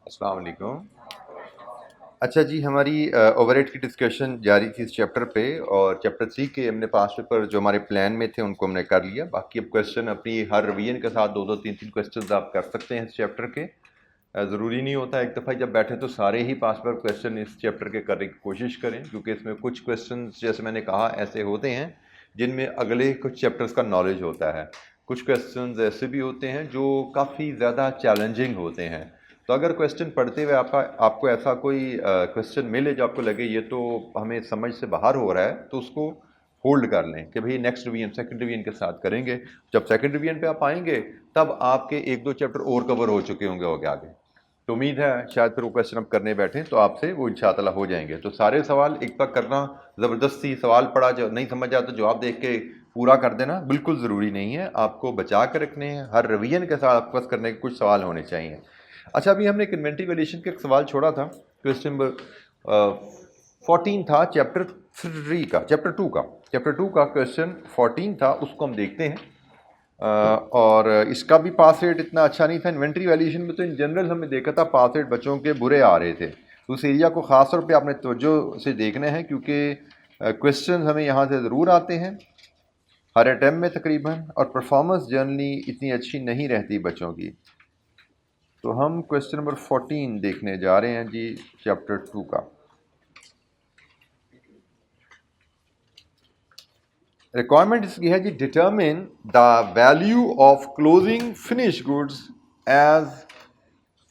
अस्सलाम वालेकुम। अच्छा जी, हमारी ओवरहेड की डिस्कशन जारी थी इस चैप्टर पे, और चैप्टर 3 के हमने पास पेपर जो हमारे प्लान में थे उनको हमने कर लिया। बाकी अब क्वेश्चन अपनी हर रिवीजन के साथ 2-2 3-3 क्वेश्चंस आप कर सकते हैं इस चैप्टर के। ज़रूरी नहीं होता एक दफ़ा जब बैठे तो सारे ही पास पेपर क्वेश्चन इस चैप्टर के करने की कोशिश करें, क्योंकि इसमें कुछ क्वेश्चन जैसे मैंने कहा ऐसे होते हैं जिनमें अगले कुछ चैप्टर्स का नॉलेज होता है। कुछ क्वेश्चन ऐसे भी होते हैं जो काफ़ी ज़्यादा चैलेंजिंग होते हैं। तो अगर क्वेश्चन पढ़ते हुए आपको ऐसा कोई क्वेश्चन मिले जो आपको लगे ये तो हमें समझ से बाहर हो रहा है, तो उसको होल्ड कर लें कि भाई नेक्स्ट रिवीजन सेकंड रिवीजन के साथ करेंगे। जब सेकंड रिवीजन पे आप आएंगे तब आपके एक दो चैप्टर और कवर हो चुके होंगे आगे। तो उम्मीद है शायद फिर वो क्वेश्चन आप करने बैठें तो आपसे वो इंशाअल्लाह हो जाएंगे। तो सारे सवाल एक तक करना, ज़बरदस्ती सवाल पढ़ा जो नहीं समझ आता तो जवाब देख के पूरा कर देना बिल्कुल ज़रूरी नहीं है। आपको बचा कर रखने हैं, हर रिवीजन के साथ आपके पास करने के कुछ सवाल होने चाहिए। अच्छा, अभी हमने एक इन्वेंटरी वैल्यूएशन का एक सवाल छोड़ा था, क्वेश्चन नंबर 14 था चैप्टर 3 का, चैप्टर 2 का क्वेश्चन 14 था, उसको हम देखते हैं। और इसका भी पास रेट इतना अच्छा नहीं था। इन्वेंट्री वैल्यूएशन में तो इन जनरल हमने देखा था पास रेट बच्चों के बुरे आ रहे थे। तो उस एरिया को ख़ास तौर पे आपने तवज्जो से देखना है, क्योंकि क्वेश्चन हमें यहाँ से ज़रूर आते हैं हर अटैम्प्ट में तकरीबन, और परफॉर्मेंस जनरली इतनी अच्छी नहीं रहती बच्चों की। तो हम क्वेश्चन नंबर 14 देखने जा रहे हैं जी, चैप्टर 2 का। रिक्वायरमेंट इसकी है जी, determine the value of closing finish goods as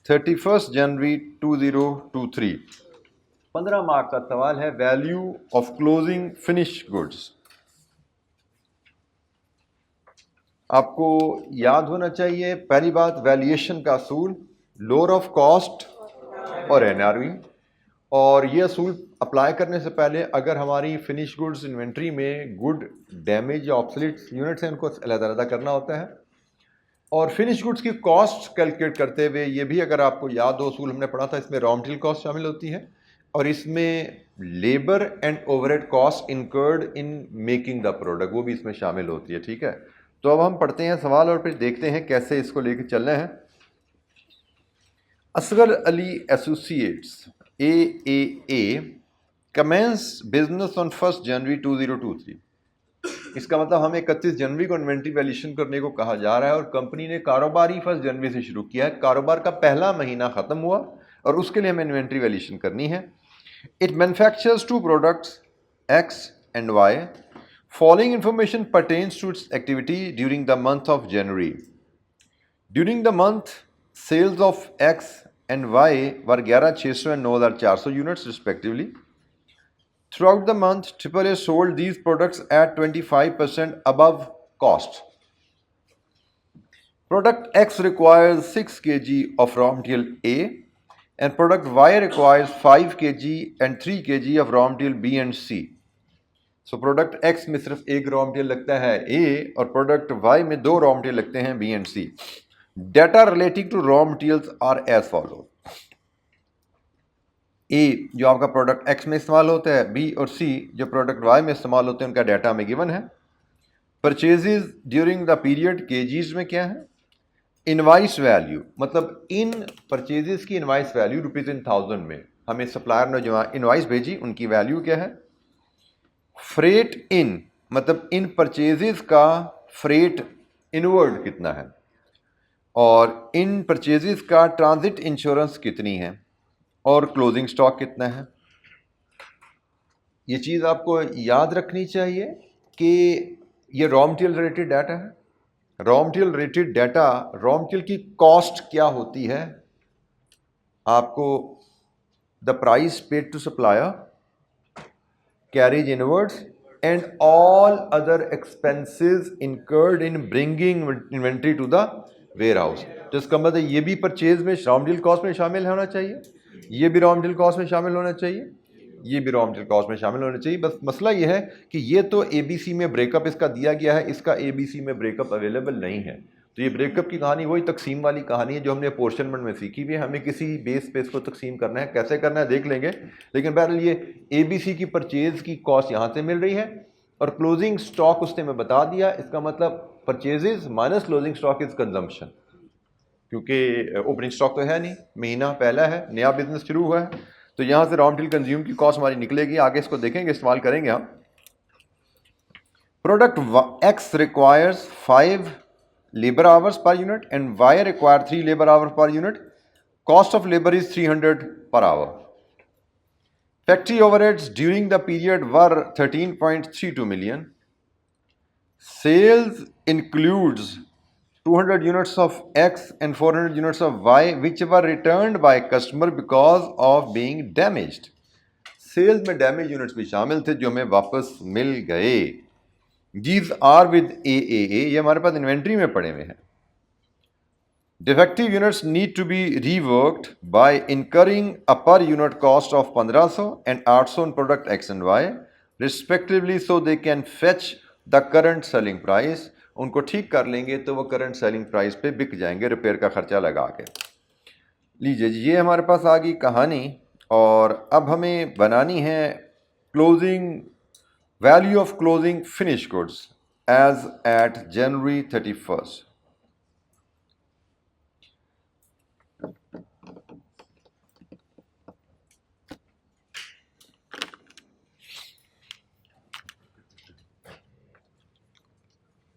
31 January 2023। 15 mark का सवाल है, value of closing finish goods. आपको याद होना चाहिए पहली बात, वैल्यूएशन का असूल, लोअर ऑफ कॉस्ट और एनआरवी। और ये असूल अप्लाई करने से पहले अगर हमारी फिनिश गुड्स इन्वेंट्री में गुड, डैमेज या ऑब्सोलीट यूनिट्स हैं, उनको अलग-अलग करना होता है। और फिनिश गुड्स की कॉस्ट कैलकुलेट करते हुए ये भी अगर आपको याद हो, असूल हमने पढ़ा था, इसमें रॉ मटेरियल कॉस्ट शामिल होती है और इसमें labour and overhead cost incurred in making the product वो भी इसमें शामिल होती है। ठीक है, तो अब हम पढ़ते हैं सवाल और फिर देखते हैं कैसे इसको लेकर चलना है। Asghar Ali associates AAA commence business on 1 जनवरी 2023। इसका मतलब हमें 31 जनवरी को इन्वेंट्री वैल्यूएशन करने को कहा जा रहा है और कंपनी ने कारोबार ही 1 जनवरी से शुरू किया है। कारोबार का पहला महीना खत्म हुआ और उसके लिए हमें इन्वेंट्री वैल्यूएशन करनी है। It manufactures 2 products X and Y. Following information pertains to its activity during the month of January. During the month, sales of X and Y were 11,600 and 9,400 units respectively. Throughout the month, AAA sold these products at 25% above cost. Product X requires 6 kg of raw material A and product Y requires 5 kg and 3 kg of raw material B and C. So product X में सिर्फ एक raw material लगता है A और product Y में 2 raw material लगते हैं B and C. Data relating to raw materials are as follow. A जो आपका प्रोडक्ट X में इस्तेमाल होता है, B और C जो प्रोडक्ट Y में इस्तेमाल होते हैं, उनका डाटा हमें गिवन है। Purchases during the period KGs में क्या है। इनवाइस वैल्यू मतलब इन परचेजेस की invoice value rupees in thousand में हमें सप्लायर ने जो इनवाइस भेजी उनकी वैल्यू क्या है। फ्रेट इन मतलब इन परचेजेस का फ्रेट इनवर्ड कितना है और इन परचेजेस का ट्रांजिट इंश्योरेंस कितनी है और क्लोजिंग स्टॉक कितना है। ये चीज़ आपको याद रखनी चाहिए कि ये रॉ मटेरियल रिलेटेड डाटा है। Raw material related data, raw material की कॉस्ट क्या होती है, आपको the price paid to supplier, carriage inwards and all other expenses incurred in bringing inventory to the warehouse. तो इसका मतलब ये भी परचेज में रॉ मटेरियल कॉस्ट में शामिल होना चाहिए, ये भी रॉ मटेरियल कॉस्ट में शामिल होना चाहिए, ये भी रॉ मटेरियल कॉस्ट में शामिल होना चाहिए। बस मसला ये है कि ये तो ABC में ब्रेकअप इसका दिया गया है, इसका ABC में ब्रेकअप अवेलेबल नहीं है। तो ये ब्रेकअप की कहानी वही तकसीम वाली कहानी है जो हमने पोर्शनमेंट में सीखी भी है। हमें किसी बेस पे इसको तकसीम करना है, कैसे करना है देख लेंगे। लेकिन बहरहाल ये ABC की परचेज की कॉस्ट यहाँ से मिल रही है और क्लोजिंग स्टॉक उसने हमें बता दिया। इसका मतलब purchases minus closing stock is consumption. क्योंकि ओपनिंग स्टॉक तो है नहीं, महीना पहला है, नया बिजनेस शुरू हुआ है, तो यहाँ से रॉ मटेरियल कंज्यूम की कॉस्ट हमारी निकलेगी। आगे इसको देखेंगे, इस्तेमाल करेंगे हम। Product x requires 5 labor hours per unit and Y require 3 labor hours per unit. Cost of labor is 300 per hour. Factory overheads during the period were 13.32 million. Sales includes 200 units of X and 400 units of Y which were returned by customer because of being damaged. Sales में damage units भी शामिल थे जो हमें वापस मिल गए। These are with AAA, ये हमारे पास इन्वेंट्री में पड़े हुए हैं। Defective units need to be reworked by incurring a per unit cost of 1500 and 800 on product X and Y respectively so they can fetch the current selling price. उनको ठीक कर लेंगे तो वो करंट सेलिंग प्राइस पे बिक जाएंगे repair का खर्चा लगा के। लीजिए जी, ये हमारे पास आ गई कहानी, और अब हमें बनानी है closing value of closing finish goods as at January 31st।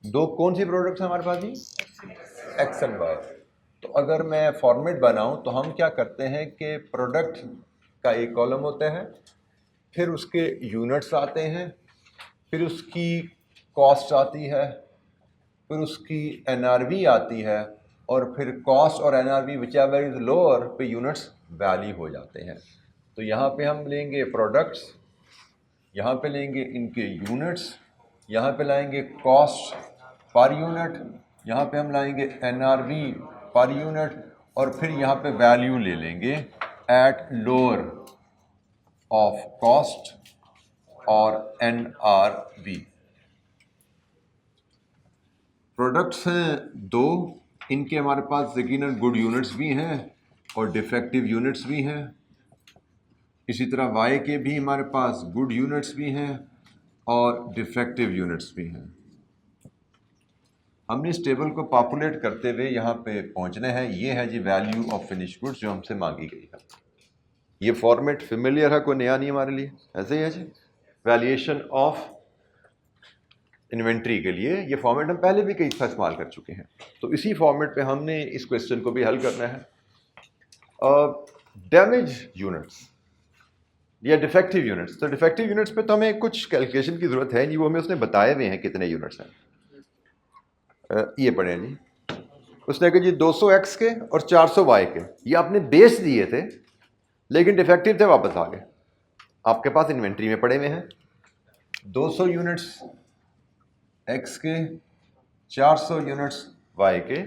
दो कौन सी प्रोडक्ट्स हैं हमारे पास जी? X and Y. तो अगर मैं फॉर्मेट बनाऊं तो हम क्या करते हैं कि प्रोडक्ट का एक कॉलम होता है, फिर उसके यूनिट्स आते हैं, फिर उसकी कॉस्ट आती है, फिर उसकी एनआरवी आती है, और फिर कॉस्ट और एनआरवी व्हिचएवर इज लोअर पे यूनिट्स वैल्यू हो जाते हैं। तो यहाँ पे हम लेंगे प्रोडक्ट्स, यहाँ पे लेंगे इनके यूनिट्स, यहाँ पे लाएंगे कॉस्ट पर यूनिट, यहाँ पे हम लाएंगे एनआरवी पर यूनिट, और फिर यहाँ पे वैल्यू ले लेंगे एट लोअर ऑफ कॉस्ट और एनआरवी। प्रोडक्ट्स हैं दो, इनके हमारे पास यकीनन गुड यूनिट्स भी हैं और डिफेक्टिव यूनिट्स भी हैं। इसी तरह वाई के भी हमारे पास गुड यूनिट्स भी हैं और डिफेक्टिव यूनिट्स भी हैं। हमने इस टेबल को पॉपुलेट करते हुए यहाँ पे पहुँचना है। ये है जी वैल्यू ऑफ फिनिश गुड्स जो हमसे मांगी गई है। ये फॉर्मेट फेमिलियर है, कोई नया नहीं हमारे लिए, ऐसे ही है जी। वैल्यूएशन ऑफ इन्वेंट्री के लिए ये फॉर्मेट हम पहले भी कई दफ़ा इस्तेमाल कर चुके हैं, तो इसी फॉर्मेट पे हमने इस क्वेश्चन को भी हल करना है। डैमेज यूनिट्स या डिफेक्टिव यूनिट्स, तो डिफेक्टिव यूनिट्स पे तो हमें कुछ कैलकुलेशन की ज़रूरत है नहीं, वो हमें उसने बताए हुए हैं कितने यूनिट्स हैं। ये पढ़े हैं जी, उसने कहा जी 200x के और 400y के, ये आपने बेस दिए थे लेकिन डिफेक्टिव थे, वापस आ गए। आपके पास इन्वेंट्री में पड़े हुए हैं 200 यूनिट्स x के, 400 यूनिट्स y के।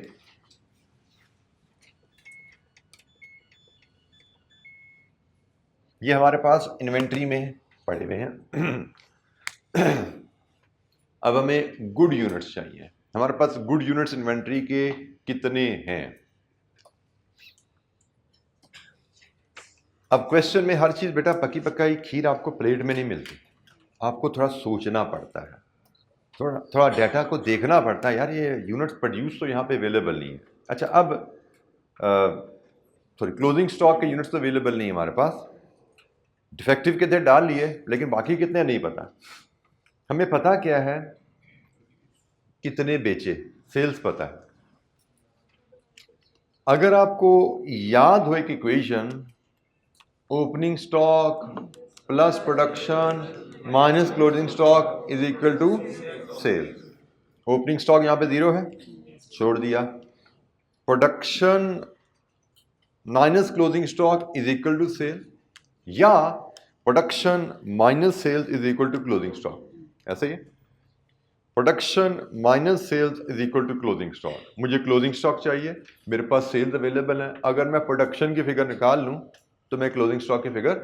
ये हमारे पास इन्वेंट्री में पड़े हुए हैं। अब हमें गुड यूनिट्स चाहिए। हमारे पास गुड यूनिट्स इन्वेंट्री के कितने हैं? अब क्वेश्चन में हर चीज़ बेटा पकी पकाई खीर आपको प्लेट में नहीं मिलती, आपको थोड़ा सोचना पड़ता है, थोड़ा डाटा को देखना पड़ता है। यार ये यूनिट्स प्रोड्यूस तो यहाँ पे अवेलेबल नहीं है। अच्छा, अब सॉरी क्लोजिंग स्टॉक के यूनिट्स तो अवेलेबल नहीं है हमारे पास, डिफेक्टिव कितने डाल लिए लेकिन बाकी कितने नहीं पता। हमें पता क्या है, कितने बेचे, सेल्स पता है। अगर आपको याद हो एक equation, opening stock plus production minus closing stock is equal to sale. Opening stock यहाँ पे 0 है, छोड़ दिया। Production minus closing stock is equal to sale, या production minus sales is equal to closing stock, ऐसे ही। Production minus sales is equal to closing stock. मुझे closing stock चाहिए, मेरे पास सेल्स अवेलेबल है। अगर मैं प्रोडक्शन की फिगर निकाल लूँ तो मैं क्लोजिंग स्टॉक की फिगर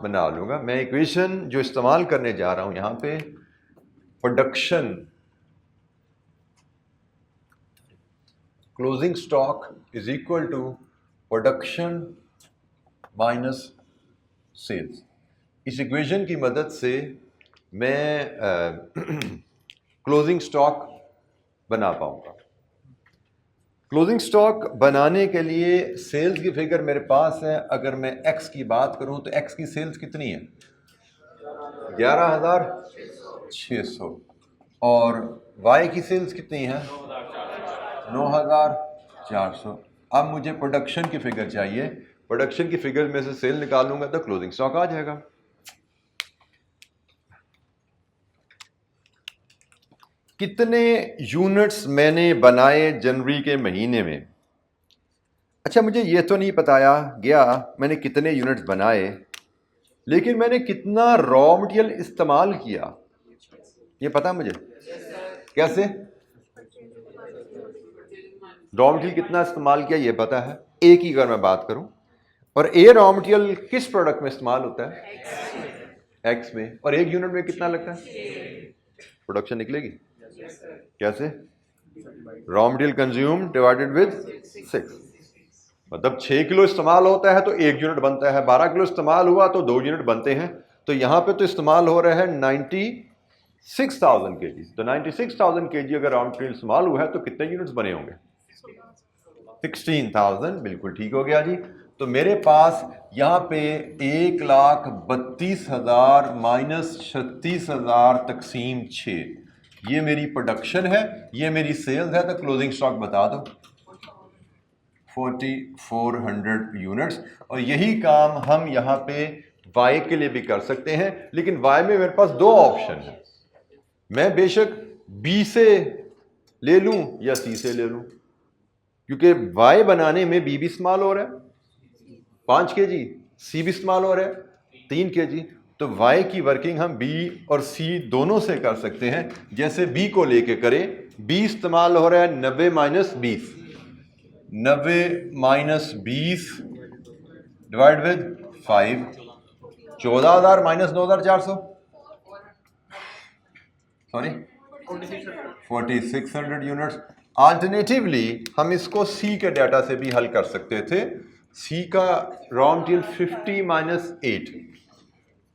बना लूँगा। मैं इक्वेशन जो इस्तेमाल करने जा रहा हूँ यहाँ पे, production closing stock is equal to production minus sales. इस इक्वेशन की मदद से मैं क्लोजिंग स्टॉक बना पाऊंगा। क्लोजिंग स्टॉक बनाने के लिए सेल्स की फिगर मेरे पास है। अगर मैं एक्स की बात करूं तो एक्स की सेल्स कितनी है? 11,600। और वाई की सेल्स कितनी है? 9,400। अब मुझे प्रोडक्शन की फिगर चाहिए। प्रोडक्शन की फिगर में से सेल निकालूंगा तो क्लोजिंग स्टॉक आ जाएगा। कितने यूनिट्स मैंने बनाए जनवरी के महीने में? अच्छा, मुझे ये तो नहीं बताया गया मैंने कितने यूनिट्स बनाए, लेकिन मैंने कितना रॉ मटेरियल इस्तेमाल किया ये पता मुझे। कैसे? रॉ मटेरियल कितना इस्तेमाल किया ये पता है। ए की अगर मैं बात करूं, और ए रॉ मटेरियल किस प्रोडक्ट में इस्तेमाल होता है? एक्स में। और एक यूनिट में कितना लगता है? प्रोडक्शन निकलेगी कैसे? Raw material consume divided with 6। मतलब 6 किलो इस्तेमाल होता है तो 1 यूनिट बनता है, 12 किलो इस्तेमाल हुआ तो 2 यूनिट बनते हैं। तो यहां पे तो इस्तेमाल हो रहा है 96,000 केजी। तो 96,000 केजी अगर रॉ मटेरियल इस्तेमाल हुआ है तो कितने यूनिट्स बने होंगे? 16,000। बिल्कुल ठीक हो गया जी। तो मेरे पास यहां पे 1,32,000 माइनस 36,000 तकसीम 6, ये मेरी प्रोडक्शन है, ये मेरी सेल्स है। तो क्लोजिंग स्टॉक बता दो। 4,400 यूनिट्स। और यही काम हम यहाँ पे वाई के लिए भी कर सकते हैं, लेकिन वाई में मेरे पास दो ऑप्शन है। मैं बेशक बी से ले लूं या सी से ले लूं, क्योंकि वाई बनाने में बी भी इस्तेमाल हो रहा है 5 केजी, सी भी इस्तेमाल हो रहा है 3 केजी। तो वाई की वर्किंग हम बी और सी दोनों से कर सकते हैं। जैसे बी को लेके करें, बी इस्तेमाल हो रहा है 90 minus 20, 90 minus 20 divide with 5, 14,000 minus 9,400, sorry 4,600 units. Alternatively हम इसको सी के डाटा से भी हल कर सकते थे। सी का raw material 50 minus 8,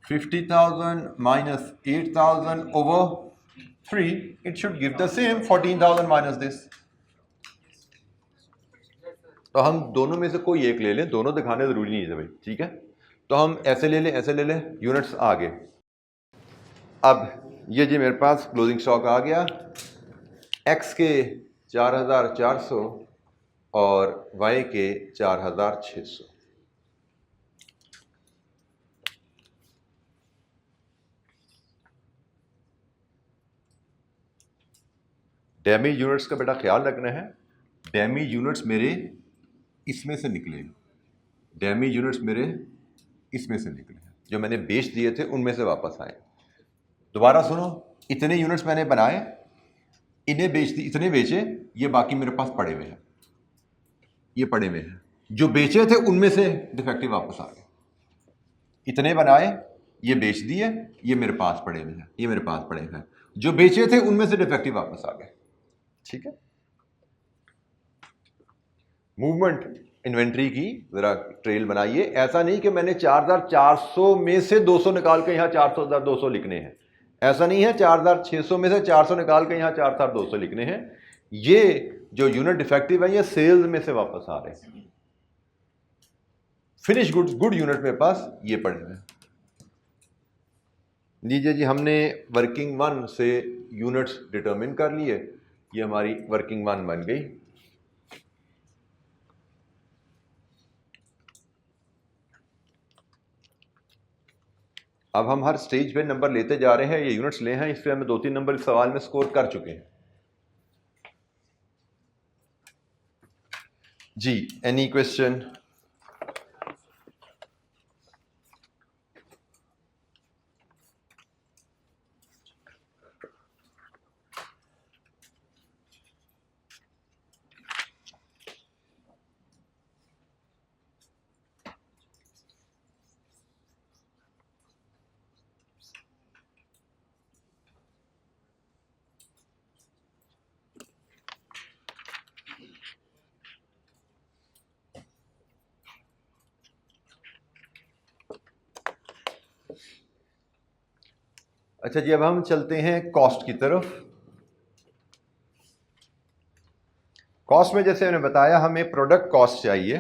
50,000 minus 8,000 over 3, it should give the same 14,000 minus this. तो हम दोनों में से कोई एक ले लें, दोनों दिखाने जरूरी नहीं है भाई, ठीक है? तो हम ऐसे ले लें, ऐसे ले लें, यूनिट्स आ गए। अब ये जी मेरे पास क्लोजिंग स्टॉक आ गया। एक्स के 4,400 और वाई के 4,600। डैमेज यूनिट्स का बेटा ख्याल रखना है। डैमेज यूनिट्स मेरे इसमें से निकले, डैमेज यूनिट्स मेरे इसमें से निकले, जो मैंने बेच दिए थे उनमें से वापस आए। दोबारा सुनो, इतने यूनिट्स मैंने बनाए, इन्हें बेच दी, इतने बेचे, ये बाकी मेरे पास पड़े हुए हैं, ये पड़े हुए हैं। जो बेचे थे उनमें से डिफेक्टिव वापस आ गए। इतने बनाए, ये बेच दिए, ये मेरे पास पड़े हुए हैं, ये मेरे पास पड़े हुए हैं। जो बेचे थे उनमें से डिफेक्टिव वापस आ गए, ठीक है? मूवमेंट इन्वेंट्री की जरा ट्रेल बनाइए। ऐसा नहीं कि मैंने 4,400 में से 200 निकाल के यहाँ 4,200 लिखने हैं, ऐसा नहीं है। 4,600 में से 400 निकाल के यहाँ 4,200 लिखने हैं। ये जो यूनिट डिफेक्टिव है ये सेल्स में से वापस आ रहे हैं। फिनिश गुड्स, गुड यूनिट मेरे पास ये पड़े हुए हैं। लीजिए जी, हमने वर्किंग वन से यूनिट्स डिटरमिन कर लिए, ये हमारी वर्किंग वन बन गई। अब हम हर स्टेज पे नंबर लेते जा रहे हैं, ये यूनिट्स ले हैं, इसलिए हमें 2-3 नंबर इस सवाल में स्कोर कर चुके हैं जी। Any question? अच्छा जी, अब हम चलते हैं कॉस्ट की तरफ। कॉस्ट में जैसे मैंने बताया हमें प्रोडक्ट कॉस्ट चाहिए,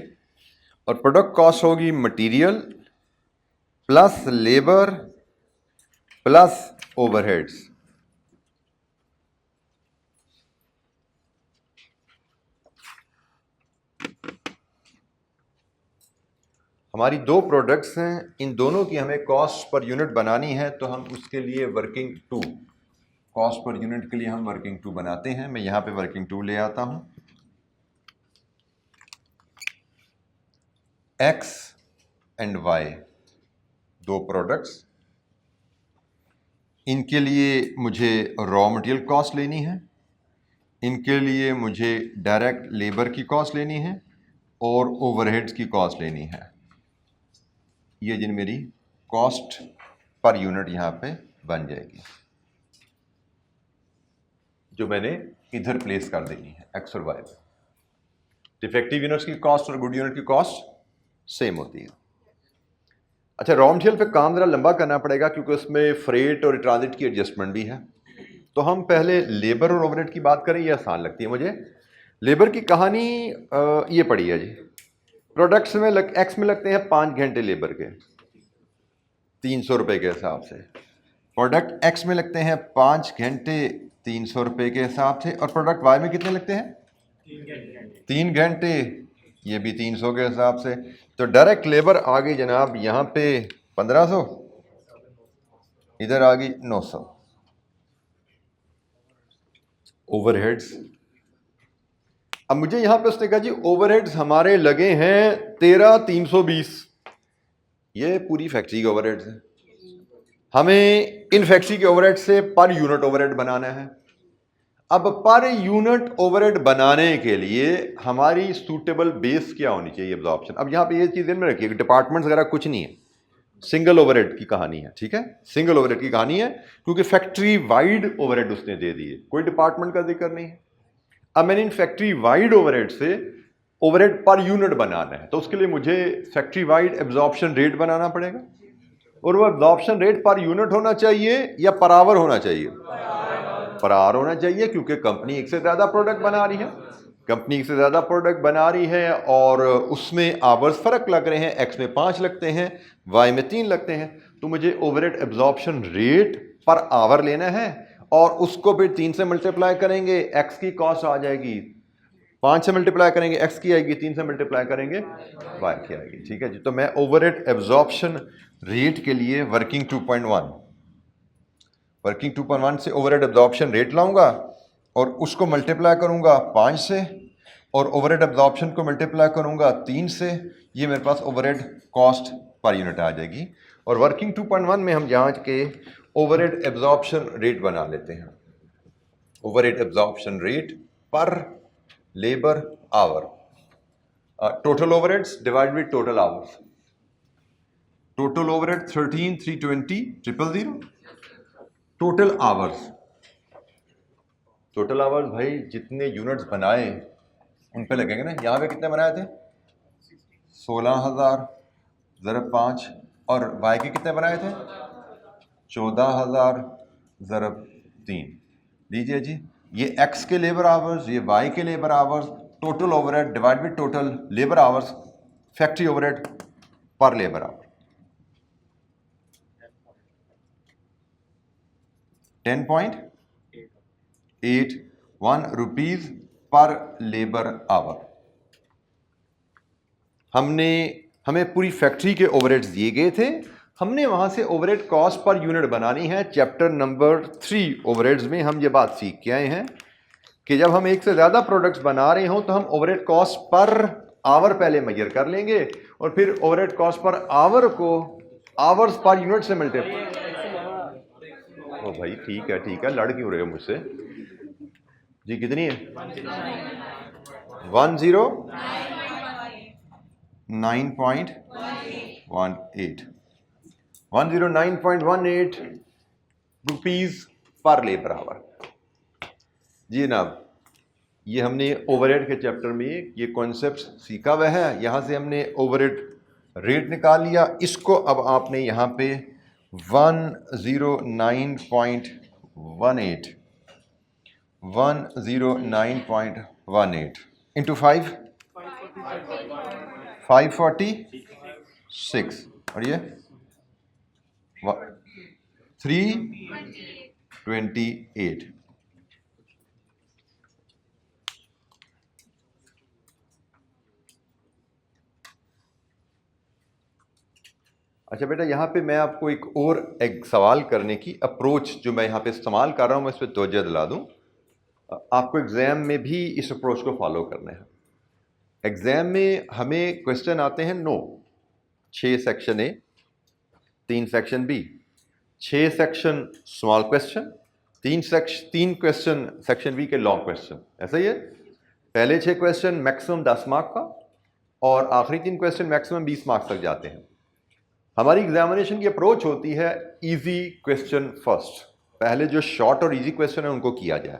और प्रोडक्ट कॉस्ट होगी material plus labour plus overheads. हमारी दो प्रोडक्ट्स हैं, इन दोनों की हमें कॉस्ट पर यूनिट बनानी है, तो हम उसके लिए working two, cost per unit के लिए हम वर्किंग टू बनाते हैं। मैं यहाँ पे वर्किंग टू ले आता हूँ। एक्स एंड वाई, दो प्रोडक्ट्स, इनके लिए मुझे रॉ मटेरियल कॉस्ट लेनी है, इनके लिए मुझे डायरेक्ट लेबर की कॉस्ट लेनी है और ओवरहेड्स की कॉस्ट लेनी है। ये जिन मेरी कॉस्ट पर यूनिट यहाँ पे बन जाएगी, जो मैंने इधर प्लेस कर देनी है एक्स और वाई में। डिफेक्टिव यूनिट्स की कॉस्ट और गुड यूनिट की कॉस्ट सेम होती है। अच्छा, रॉ मटेरियल पे काम जरा लंबा करना पड़ेगा क्योंकि उसमें फ्रेट और ट्रांजिट की एडजस्टमेंट भी है। तो हम पहले लेबर और ओवरहेड की बात करें, ये आसान लगती है मुझे। लेबर की कहानी ये पड़ी है जी। प्रोडक्ट्स में एक्स में लगते हैं 5 घंटे लेबर के 300 रुपये के हिसाब से। प्रोडक्ट एक्स में लगते हैं 5 घंटे 300 रुपये के हिसाब से, और प्रोडक्ट वाई में कितने लगते हैं? 3 घंटे, ये भी 300 के हिसाब से। तो डायरेक्ट लेबर आ गई जनाब यहाँ पे 1500, इधर आ गई 900। ओवरहेड्स, अब मुझे यहां पे उसने कहा जी ओवरहेड्स हमारे लगे हैं 13,320, ये पूरी फैक्ट्री के ओवरहेड्स हैं। हमें इन फैक्ट्री के ओवरहेड से पर यूनिट ओवरहेड बनाना है। अब पर यूनिट ओवरहेड बनाने के लिए हमारी सूटेबल बेस क्या होनी चाहिए? एब्जॉर्प्शन। अब यहाँ पे ये चीज़ में रखिए कि डिपार्टमेंट्स वगैरह कुछ नहीं है, सिंगल ओवरहेड की कहानी है, ठीक है, सिंगल ओवरहेड की कहानी है, क्योंकि फैक्ट्री वाइड ओवरहेड उसने दे दिए, कोई डिपार्टमेंट का जिक्र नहीं है। अब मैंने इन फैक्ट्री वाइड ओवरहेड से ओवरहेड पर यूनिट बनाना है, तो उसके लिए मुझे फैक्ट्री वाइड एब्जॉर्प्शन रेट बनाना पड़ेगा, और वो एब्जॉर्प्शन रेट पर यूनिट होना चाहिए या पर आवर होना चाहिए? पर आवर होना चाहिए, क्योंकि कंपनी एक से ज़्यादा प्रोडक्ट बना रही है, कंपनी एक से ज़्यादा प्रोडक्ट बना रही है और उसमें आवर्स फ़र्क लग रहे हैं, एक्स में 5 लगते हैं, वाई में 3 लगते हैं, तो मुझे overhead absorption rate per hour लेना है, और उसको फिर 3 से मल्टीप्लाई करेंगे, एक्स की कॉस्ट आ जाएगी, 5 से मल्टीप्लाई करेंगे एक्स की आएगी, 3 से मल्टीप्लाई करेंगे वाई की आएगी, ठीक है जी। तो मैं ओवरहेड एब्जॉर्प्शन रेट के लिए वर्किंग 2.1 से ओवरहेड एब्जॉर्प्शन रेट लाऊंगा और उसको मल्टीप्लाई करूंगा 5 से, और ओवरहेड एब्जॉर्प्शन को मल्टीप्लाई करूंगा 3 से, ये मेरे पास ओवरहेड कॉस्ट पर यूनिट आ जाएगी। और वर्किंग 2.1 में हम जांच के ओवरहेड एब्जॉर्प्शन रेट बना लेते हैं। ओवरहेड एब्जॉर्प्शन रेट पर labour our, total overheads divide with total hours. Total overhead 13,320,000, total hours, total hours भाई जितने यूनिट्स बनाए उन पे लगेंगे ना। यहाँ पे कितने बनाए थे? 16,000 ज़रब 5, और वाई के कितने बनाए थे? 14,000 ज़रब 3। लीजिए जी, ये एक्स के लेबर आवर्स, ये वाई के labour hours, total overhead divide with total labour hours, factory overhead पर labour our, 10.81 rupees per labour our. हमें पूरी फैक्ट्री के ओवरहेड्स दिए गए थे, हमने वहां से ओवरहेड कॉस्ट पर यूनिट बनानी है। चैप्टर नंबर 3 ओवरहेड्स में हम ये बात सीख के आए हैं कि जब हम एक से ज़्यादा प्रोडक्ट्स बना रहे हों तो हम ओवरहेड कॉस्ट पर आवर पहले मेजर कर लेंगे, और फिर ओवरहेड कॉस्ट पर आवर को आवर्स पर यूनिट से मल्टीप्लाई। ओ भाई ठीक है, लड़ क्यों रहे हो मुझसे जी? कितनी है? 109.18 रुपीज पर लेबर आवर जी जनाब। ये हमने ओवरहेड के चैप्टर में ये कॉन्सेप्ट सीखा हुआ है। यहाँ से हमने ओवरहेड रेट निकाल लिया, इसको अब आपने यहाँ पे 109.18 इंटू 5 546 और ये 328। अच्छा बेटा, यहाँ पे मैं आपको एक सवाल करने की अप्रोच जो मैं यहाँ पे इस्तेमाल कर रहा हूँ, मैं इस पर तवज्जो दिला दूँ। आपको एग्ज़ाम में भी इस अप्रोच को फॉलो करना है। एग्ज़ाम में हमें क्वेश्चन आते हैं 6 section A, 3 section B, 6 section small question, 3 question section B के लॉन्ग क्वेश्चन। ऐसा ही है, पहले 6 क्वेश्चन मैक्सिमम 10 मार्क का और आखिरी 3 क्वेश्चन मैक्सिमम 20 मार्क्स तक जाते हैं। हमारी एग्जामिनेशन की अप्रोच होती है इजी क्वेश्चन फर्स्ट, पहले जो शॉर्ट और इजी क्वेश्चन है उनको किया जाए।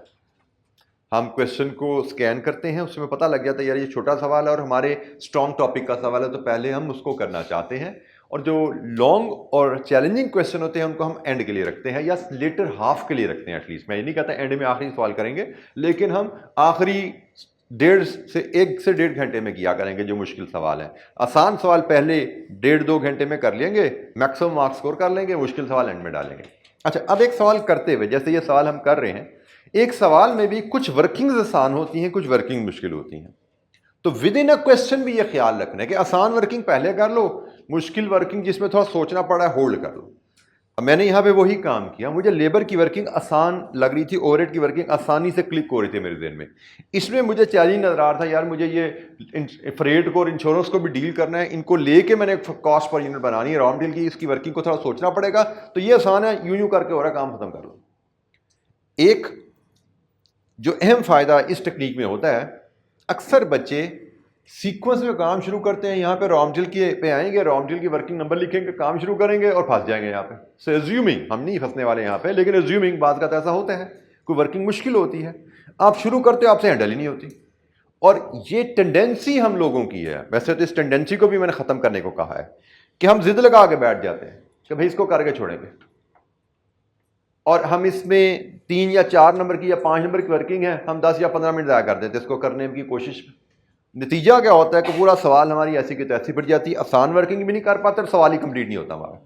हम क्वेश्चन को स्कैन करते हैं, उसमें पता लग जाता है यार ये छोटा सवाल है और हमारे स्ट्रॉन्ग टॉपिक का सवाल है, तो पहले हम उसको करना चाहते हैं। और जो लॉन्ग और चैलेंजिंग क्वेश्चन होते हैं उनको हम एंड के लिए रखते हैं या लेटर हाफ के लिए रखते हैं। एटलीस्ट मैं ये नहीं कहता एंड में आखिरी सवाल करेंगे, लेकिन हम आखिरी 1 से 1.5 घंटे में किया करेंगे जो मुश्किल सवाल है। आसान सवाल पहले 1.5-2 घंटे में कर लेंगे, मैक्सिमम मार्क्स स्कोर कर लेंगे, मुश्किल सवाल एंड में डालेंगे। अच्छा, अब एक सवाल करते हुए, जैसे ये सवाल हम कर रहे हैं, एक सवाल में भी कुछ वर्किंग्स आसान होती हैं, कुछ वर्किंग मुश्किल होती हैं। तो विद इन अ क्वेश्चन भी ये ख्याल रखना है कि आसान वर्किंग पहले कर लो, मुश्किल वर्किंग जिसमें थोड़ा सोचना पड़ा है होल्ड कर लो। अब मैंने यहाँ पे वही काम किया, मुझे लेबर की वर्किंग आसान लग रही थी, ओवरहेड की वर्किंग आसानी से क्लिक हो रही थी मेरे ज़हन में। इसमें मुझे चैलेंज नजर आ रहा था, यार मुझे ये फ्रेट को और इंश्योरेंस को भी डील करना है, इनको लेके मैंने कॉस्ट पर यूनिट बनानी है, रॉ मटेरियल की, इसकी वर्किंग को थोड़ा सोचना पड़ेगा। तो ये आसान है, यूं करके हो रहा है, काम खत्म कर लो। एक जो अहम फ़ायदा इस टेक्निक में होता है, अक्सर बच्चे सीक्वेंस में काम शुरू करते हैं, यहाँ पे रॉ मटेरियल पे आएंगे, रॉ मटेरियल की वर्किंग नंबर लिखेंगे, काम शुरू करेंगे और फंस जाएंगे यहाँ पे। सो एज्यूमिंग, हम नहीं फंसने वाले यहाँ पे, लेकिन एज्यूमिंग बात का तो ऐसा होता है, कोई वर्किंग मुश्किल होती है, आप शुरू करते हो, आपसे हैंडल ही नहीं होती। और ये टेंडेंसी हम लोगों की है, वैसे तो इस टेंडेंसी को भी मैंने ख़त्म करने को कहा है कि हम जिद लगा के बैठ जाते हैं कि भाई इसको करके छोड़ेंगे, और हम इसमें 3 या 4 नंबर की या 5 नंबर की वर्किंग है, हम 10 या 15 मिनट ज़ाया कर देते हैं इसको करने की कोशिश में। नतीजा क्या होता है कि पूरा सवाल हमारी ऐसी की तैसी पड़ जाती है, आसान वर्किंग भी नहीं कर पाते और सवाल ही कंप्लीट नहीं होता हमारा।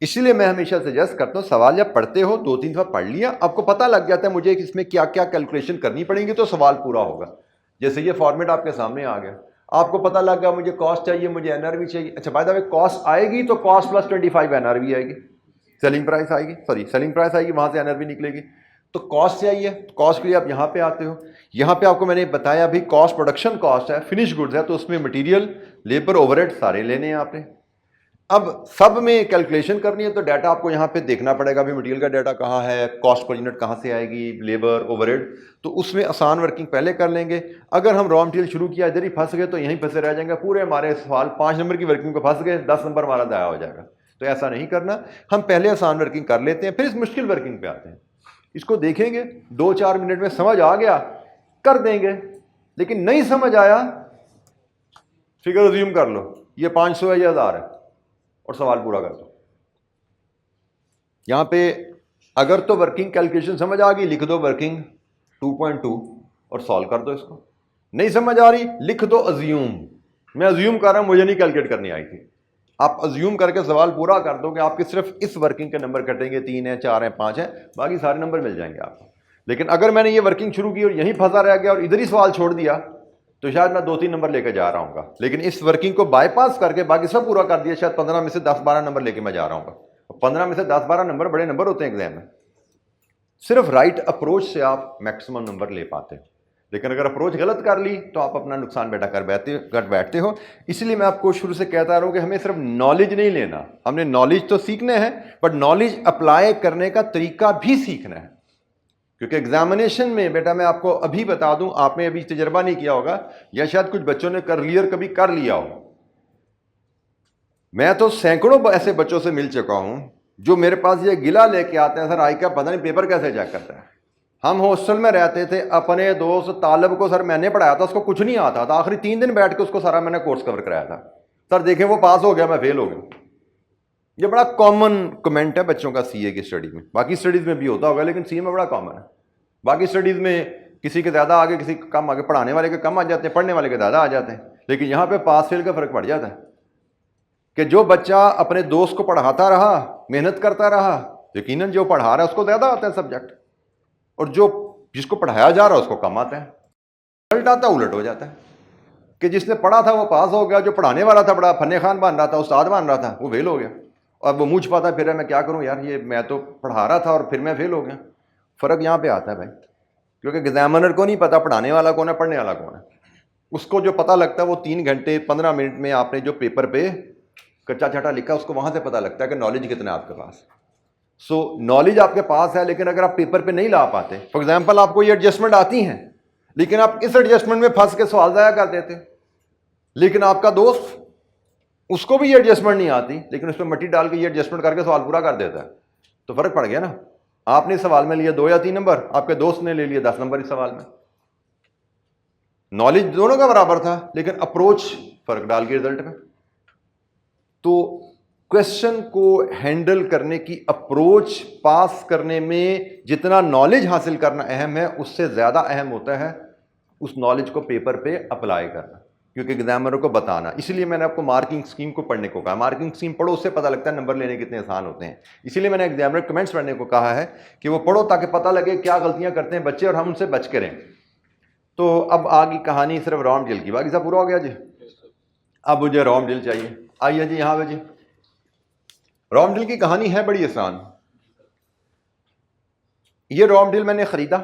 इसलिए मैं हमेशा सजेस्ट करता हूँ, सवाल जब पढ़ते हो 2-3 दफ़ा पढ़ लिया, आपको पता लग जाता है मुझे इसमें क्या क्या कैलकुलेशन करनी पड़ेगी, तो सवाल पूरा होगा। जैसे ये फॉर्मेट आपके सामने आ गया, आपको पता लग गया मुझे कॉस्ट चाहिए, मुझे एनआरवी चाहिए। अच्छा, बाय द वे कॉस्ट आएगी तो कॉस्ट प्लस 25 एनआरवी आएगी, सेलिंग प्राइस आएगी, सेलिंग प्राइस आएगी, वहाँ से एनआरवी निकलेगी। तो कॉस्ट चाहिए, कॉस्ट के लिए आप यहाँ पे आते हो। यहाँ पे आपको मैंने बताया भी कॉस्ट प्रोडक्शन कॉस्ट है, फिनिश गुड्स है, तो उसमें मटेरियल, लेबर, ओवरहेड सारे लेने हैं आपने। अब सब में कैलकुलेशन करनी है तो डाटा आपको यहाँ पे देखना पड़ेगा भी मटेरियल का डाटा कहाँ है, कॉस्ट पर यूनिट कहाँ से आएगी, लेबर, ओवरहेड, तो उसमें आसान वर्किंग पहले कर लेंगे। अगर हम रॉ मटेरियल शुरू किया इधर ही फंस गए तो यहीं फंसे रह जाएंगे, पूरे हमारे सवाल 5 नंबर की वर्किंग पर फंस गए, 10 नंबर हमारा दाया हो जाएगा। तो ऐसा नहीं करना, हम पहले आसान वर्किंग कर लेते हैं, फिर इस मुश्किल वर्किंग पे आते हैं। इसको देखेंगे, 2-4 मिनट में समझ आ गया कर देंगे, लेकिन नहीं समझ आया फिगर अज्यूम कर लो ये 500 है या 1000 है और सवाल पूरा कर दो। यहां पे अगर तो वर्किंग कैलकुलेशन समझ आ गई, लिख दो वर्किंग 2.2 और सॉल्व कर दो इसको। नहीं समझ आ रही, लिख दो अज्यूम, मैं अज्यूम कर रहा हूं मुझे नहीं कैलकुलेट करनी आई थी। आप अज्यूम करके सवाल पूरा कर दो कि आपके सिर्फ इस वर्किंग के नंबर कटेंगे, 3 है, 4 है, 5 है, बाकी सारे नंबर मिल जाएंगे आपको। लेकिन अगर मैंने ये वर्किंग शुरू की और यहीं फंसा रह गया और इधर ही सवाल छोड़ दिया तो शायद मैं 2-3 नंबर लेकर जा रहा हूँ, लेकिन इस वर्किंग को बाईपास करके बाकी सब पूरा कर दिया, शायद 15 में से 10-12 नंबर लेके मैं जा रहा हूँ। 15 में से 10-12 नंबर बड़े नंबर होते हैं एग्जाम में। सिर्फ राइट अप्रोच से आप मैक्सिमम नंबर ले पाते हो, लेकिन अगर अप्रोच गलत कर ली तो आप अपना नुकसान बेटा कर बैठते हो। इसलिए मैं आपको शुरू से कहता रहा हूँ कि हमें सिर्फ नॉलेज नहीं लेना, हमने नॉलेज तो सीखना है, बट नॉलेज अप्लाई करने का तरीका भी सीखना है। क्योंकि एग्जामिनेशन में बेटा मैं आपको अभी बता दूं, आपने अभी तजर्बा नहीं किया होगा या शायद कुछ बच्चों ने कभी कर लिया हो, मैं तो सैकड़ों ऐसे बच्चों से मिल चुका हूं जो मेरे पास ये गिला लेके आते हैं, सर आई का पता नहीं पेपर कैसे चेक करता है। हम हॉस्टल में रहते थे, अपने दोस्त तालब को सर मैंने पढ़ाया था, उसको कुछ नहीं आता था, आखिरी 3 दिन बैठ के उसको सारा मैंने कोर्स कवर कराया था। सर देखें वो पास हो गया, मैं फेल हो गया। ये बड़ा कॉमन कमेंट है बच्चों का सीए की स्टडी में, बाकी स्टडीज़ में भी होता होगा लेकिन सीए में बड़ा कॉमन है। बाकी स्टडीज़ में किसी के ज़्यादा आगे, किसी के कम आगे, पढ़ाने वाले के कम आ जाते हैं, पढ़ने वाले के ज़्यादा आ जाते हैं। लेकिन यहाँ पे पास फेल का फ़र्क पड़ जाता है कि जो बच्चा अपने दोस्त को पढ़ाता रहा, मेहनत करता रहा, यकीनन जो पढ़ा रहा है उसको ज़्यादा आता है सब्जेक्ट, और जो जिसको पढ़ाया जा रहा है उसको कम आता है। रिजल्ट आता उलट हो जाता है कि जिसने पढ़ा था वो पास हो गया, जो पढ़ाने वाला था, बड़ा फन्ने खान बन रहा था, उस्ताद बन रहा था, वो फेल हो गया। और वो मुझ पाता फिर मैं क्या करूं यार, ये मैं तो पढ़ा रहा था और फिर मैं फेल हो गया। फ़र्क यहाँ पे आता है भाई, क्योंकि एग्जामिनर को नहीं पता पढ़ाने वाला कौन है, पढ़ने वाला कौन है। उसको जो पता लगता है वो 3 घंटे 15 मिनट में आपने जो पेपर पे कच्चा छाटा लिखा, उसको वहाँ से पता लगता है कि नॉलेज कितना है आपके पास। सो नॉलेज आपके पास है, लेकिन अगर आप पेपर पे नहीं ला पाते, फॉर एग्जाम्पल आपको ये एडजस्टमेंट आती हैं, लेकिन आप इस एडजस्टमेंट में फंस के सवाल ज़ाया कर देते, लेकिन आपका दोस्त, उसको भी ये एडजस्टमेंट नहीं आती, लेकिन उसमें मट्टी डाल के ये एडजस्टमेंट करके सवाल पूरा कर देता है, तो फ़र्क पड़ गया ना। आपने सवाल में लिए 2 या 3 नंबर, आपके दोस्त ने ले लिए 10 नंबर इस सवाल में। नॉलेज दोनों का बराबर था, लेकिन अप्रोच फ़र्क डाल के रिजल्ट में। तो क्वेश्चन को हैंडल करने की अप्रोच, पास करने में जितना नॉलेज हासिल करना अहम है, उससे ज़्यादा अहम होता है उस नॉलेज को पेपर पे अप्लाई करना, क्योंकि एग्जामिनर को बताना। इसलिए मैंने आपको मार्किंग स्कीम को पढ़ने को कहा। मार्किंग स्कीम पढ़ो, उससे पता लगता है नंबर लेने कितने आसान होते हैं। इसीलिए मैंने एग्जामिनर कमेंट्स पढ़ने को कहा है कि वो पढ़ो, ताकि पता लगे क्या गलतियां करते हैं बच्चे और हम उनसे बच करें। तो अब आगे कहानी सिर्फ रॉ मटेरियल की, बाकी सब पूरा हो गया जी। अब मुझे रॉ मटेरियल चाहिए। आइए जी यहाँ पे जी, रॉ मटेरियल की कहानी है बड़ी आसान। ये रॉ मटेरियल मैंने खरीदा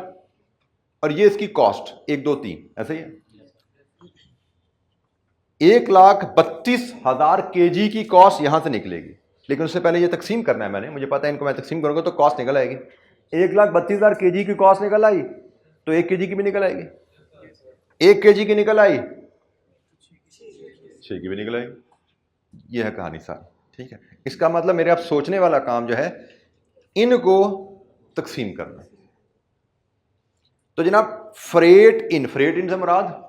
और ये इसकी कॉस्ट 1 2 3 ऐसे ही है। 1,32,000 kg की कॉस्ट यहां से निकलेगी, लेकिन उससे पहले ये तकसीम करना है मैंने, मुझे पता है इनको मैं तकसीम करूंगा तो कॉस्ट निकल आएगी। 1,32,000 kg की कॉस्ट निकल आई तो 1 kg की भी निकल आएगी। 1 kg की निकल आई 6 की भी निकल आएगी। यह है कहानी सारी, ठीक है। इसका मतलब मेरे आप सोचने वाला काम जो है, इनको तकसीम करना। तो जनाब फ्रेट इन से मुराद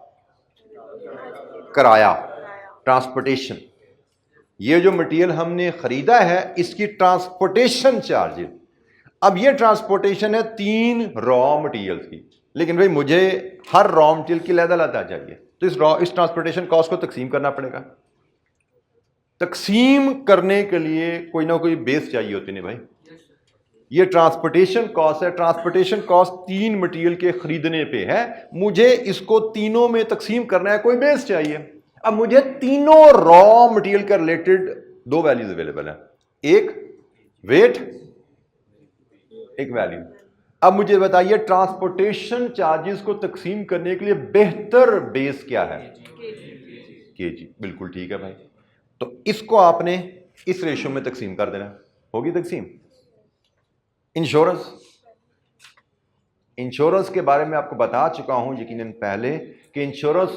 किराया, ट्रांसपोर्टेशन। ये जो मटेरियल हमने खरीदा है इसकी ट्रांसपोर्टेशन चार्जेस। अब ये ट्रांसपोर्टेशन है 3 रॉ मटेरियल्स की, लेकिन भाई मुझे हर रॉ मटेरियल की अलग-अलग चाहिए, तो इस ट्रांसपोर्टेशन कॉस्ट को तकसीम करना पड़ेगा। तकसीम करने के लिए कोई ना कोई बेस चाहिए होती नहीं भाई। ये ट्रांसपोर्टेशन कॉस्ट है, ट्रांसपोर्टेशन कॉस्ट 3 मटेरियल के खरीदने पे है, मुझे इसको तीनों में तकसीम करना है, कोई बेस चाहिए। अब मुझे तीनों रॉ मटेरियल के रिलेटेड 2 वैल्यूज अवेलेबल है, एक वेट, एक वैल्यू। अब मुझे बताइए ट्रांसपोर्टेशन चार्जेस को तकसीम करने के लिए बेहतर बेस क्या है? केजी। बिल्कुल ठीक है भाई। तो इसको आपने इस रेशो में तकसीम कर देना, होगी तकसीम। इंश्योरेंस के बारे में आपको बता चुका हूं यकीनन पहले कि इंश्योरेंस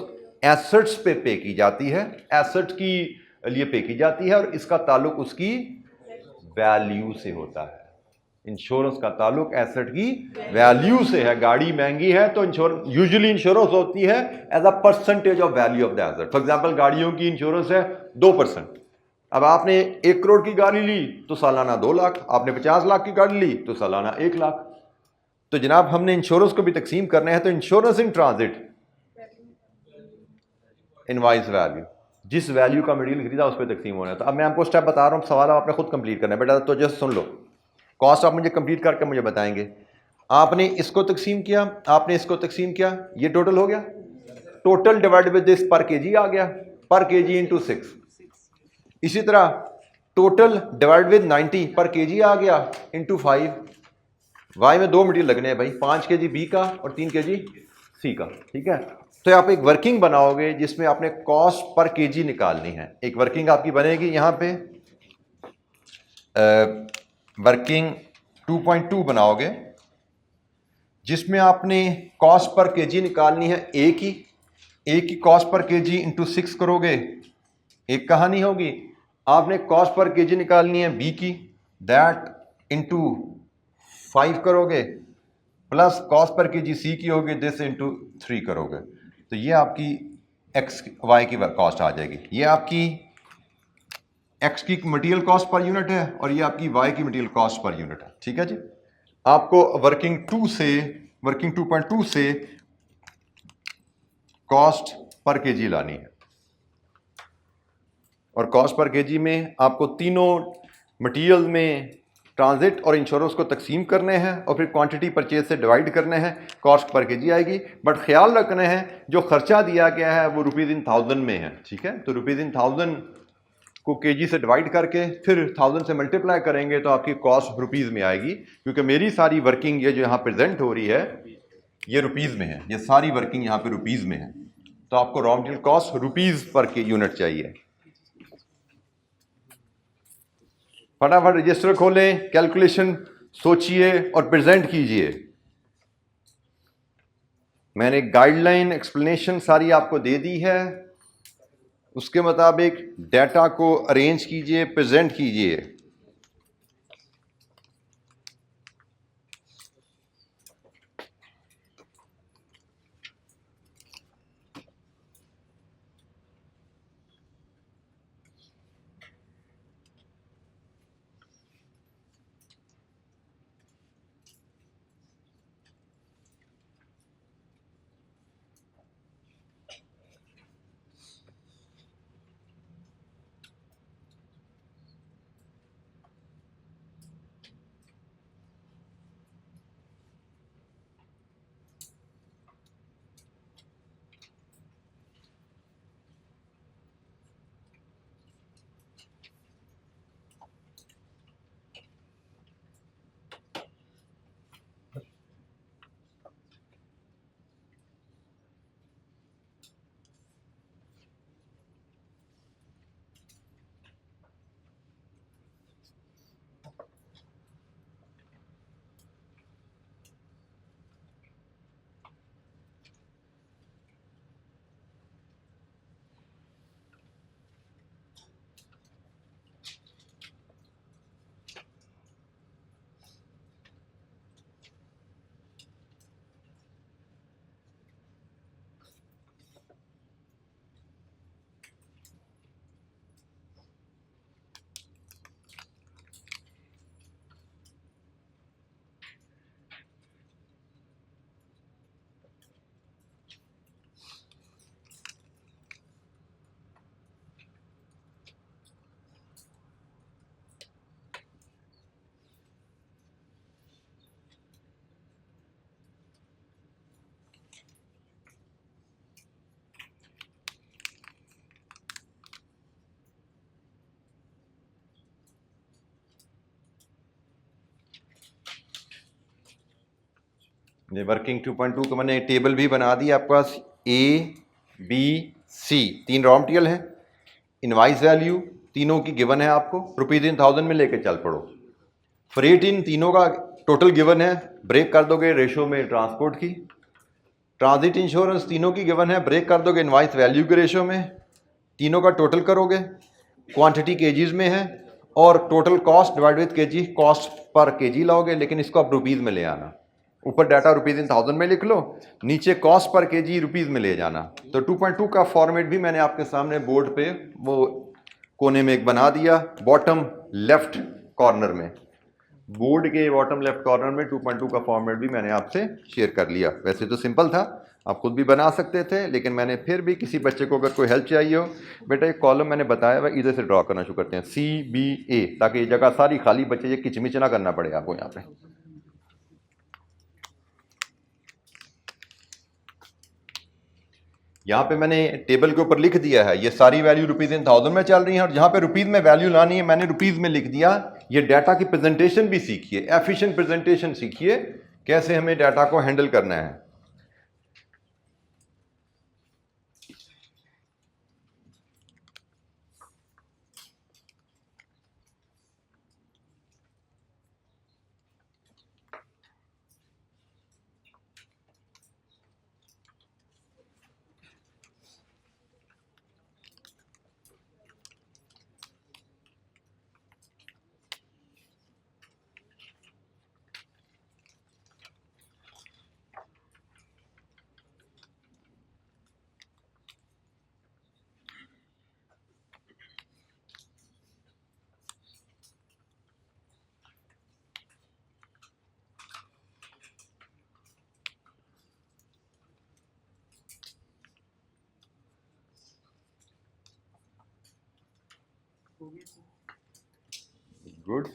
एसेट्स पे की जाती है, एसेट की लिए पे की जाती है, और इसका ताल्लुक उसकी वैल्यू से होता है। इंश्योरेंस का ताल्लुक एसेट की वैल्यू से है। गाड़ी महंगी है तो यूजुअली इंश्योरेंस होती है as a percentage of value of the asset. For example गाड़ियों की इंश्योरेंस है 2%। अब आपने 1 करोड़ की गाड़ी ली तो सालाना 2 लाख, आपने 50 लाख की गाड़ी ली तो सालाना 1 लाख। तो जनाब हमने इंश्योरेंस को भी तकसीम करना है, तो insurance in transit invoice value, जिस वैल्यू का मटेरियल खरीदा उस पर तकसीम होना है। तो अब मैं आपको स्टेप बता रहा हूं, सवाल आपने खुद कंप्लीट करना है बेटा, तो जस्ट सुन लो। कॉस्ट आप मुझे कंप्लीट करके मुझे बताएंगे। आपने इसको तकसीम किया, आपने इसको तकसीम किया, ये टोटल हो गया, टोटल डिवाइड विद दिस पर केजी आ गया, पर केजी इंटू 6। इसी तरह टोटल डिवाइड विद 90 पर केजी आ गया इंटू 5। वाई में 2 मटेरियल लगने हैं भाई, 5 केजी बी का और 3 केजी सी का, ठीक है। तो आप एक वर्किंग बनाओगे जिसमें आपने कॉस्ट पर केजी निकालनी है। एक वर्किंग आपकी बनेगी यहां पे, वर्किंग 2.2 बनाओगे जिसमें आपने कॉस्ट पर केजी निकालनी है ए की कॉस्ट पर केजी इंटू 6 करोगे, एक कहानी होगी। आपने कॉस्ट पर केजी निकालनी है बी की, दैट इंटू 5 करोगे, प्लस कॉस्ट पर केजी सी की होगी, दिस इंटू 3 करोगे। तो ये आपकी एक्स वाई की कॉस्ट आ जाएगी। ये आपकी एक्स की मटेरियल कॉस्ट पर यूनिट है और ये आपकी वाई की मटेरियल कॉस्ट पर यूनिट है, ठीक है जी। आपको वर्किंग 2.2 से कॉस्ट पर केजी लानी है, और कॉस्ट पर केजी में आपको तीनों मटेरियल में ट्रांजिट और इंश्योरेंस को तकसीम करने हैं और फिर क्वांटिटी परचेज से डिवाइड करने हैं, कॉस्ट पर केजी आएगी। बट ख्याल रखने हैं जो खर्चा दिया गया है वो रुपीज़ इन थाउजेंड में है, ठीक है। तो रुपीज़ इन थाउजेंड को केजी से डिवाइड करके फिर 1000 से मल्टीप्लाई करेंगे तो आपकी कॉस्ट रुपीज़ में आएगी, क्योंकि मेरी सारी वर्किंग ये जो यहाँ प्रेजेंट हो रही है ये रुपीज़ में है, ये सारी वर्किंग यहाँ पे रुपीज़ में है। तो आपको रॉ मटेरियल कॉस्ट रुपीज़ पर के यूनिट चाहिए। फटाफट रजिस्टर खोलें, कैलकुलेशन सोचिए और प्रेजेंट कीजिए। मैंने गाइडलाइन एक्सप्लेनेशन सारी आपको दे दी है, उसके मुताबिक डाटा को अरेंज कीजिए, प्रेजेंट कीजिए। ये वर्किंग 2.2 का मैंने टेबल भी बना दिया आपके पास। ए बी सी तीन रॉ मटेरियल है, इनवाइस वैल्यू तीनों की गिवन है आपको, रुपीज इन थाउजेंड में लेके चल पड़ो। फ्रेट इन तीनों का टोटल गिवन है, ब्रेक कर दोगे रेशो में ट्रांसपोर्ट की। ट्रांजिट इंश्योरेंस तीनों की गिवन है, ब्रेक कर दोगे इनवाइस वैल्यू के रेशो में, तीनों का टोटल करोगे, क्वांटिटी केजीज में है, और total cost divide with KG, cost per KG लाओगे, लेकिन इसको आप रुपीज में ले आना। ऊपर डाटा रुपीज इन थाउजेंड में लिख लो, नीचे कॉस्ट पर केजी रुपीज में ले जाना। तो 2.2 का फॉर्मेट भी मैंने आपके सामने बोर्ड पे वो कोने में एक बना दिया, बॉटम लेफ्ट कॉर्नर में, बोर्ड के बॉटम लेफ्ट कॉर्नर में 2.2 का फॉर्मेट भी मैंने आपसे शेयर कर लिया। वैसे तो सिंपल था, आप खुद भी बना सकते थे, लेकिन मैंने फिर भी किसी बच्चे को अगर कोई हेल्प चाहिए हो, बेटा एक कॉलम मैंने बताया हुआ इधर से ड्रॉ करना शुरू करते हैं, CBA, ताकि ये जगह सारी खाली, बच्चे ये किचमिच ना करना पड़े आपको यहाँ पे। यहाँ पे मैंने टेबल के ऊपर लिख दिया है, ये सारी वैल्यू रुपीज इन थाउजेंड में चल रही है, और जहाँ पे रुपीज में वैल्यू लानी है मैंने रुपीज में लिख दिया। ये डाटा की प्रेजेंटेशन भी सीखिए, एफिशिएंट प्रेजेंटेशन सीखिए, कैसे हमें डाटा को हैंडल करना है। गुड।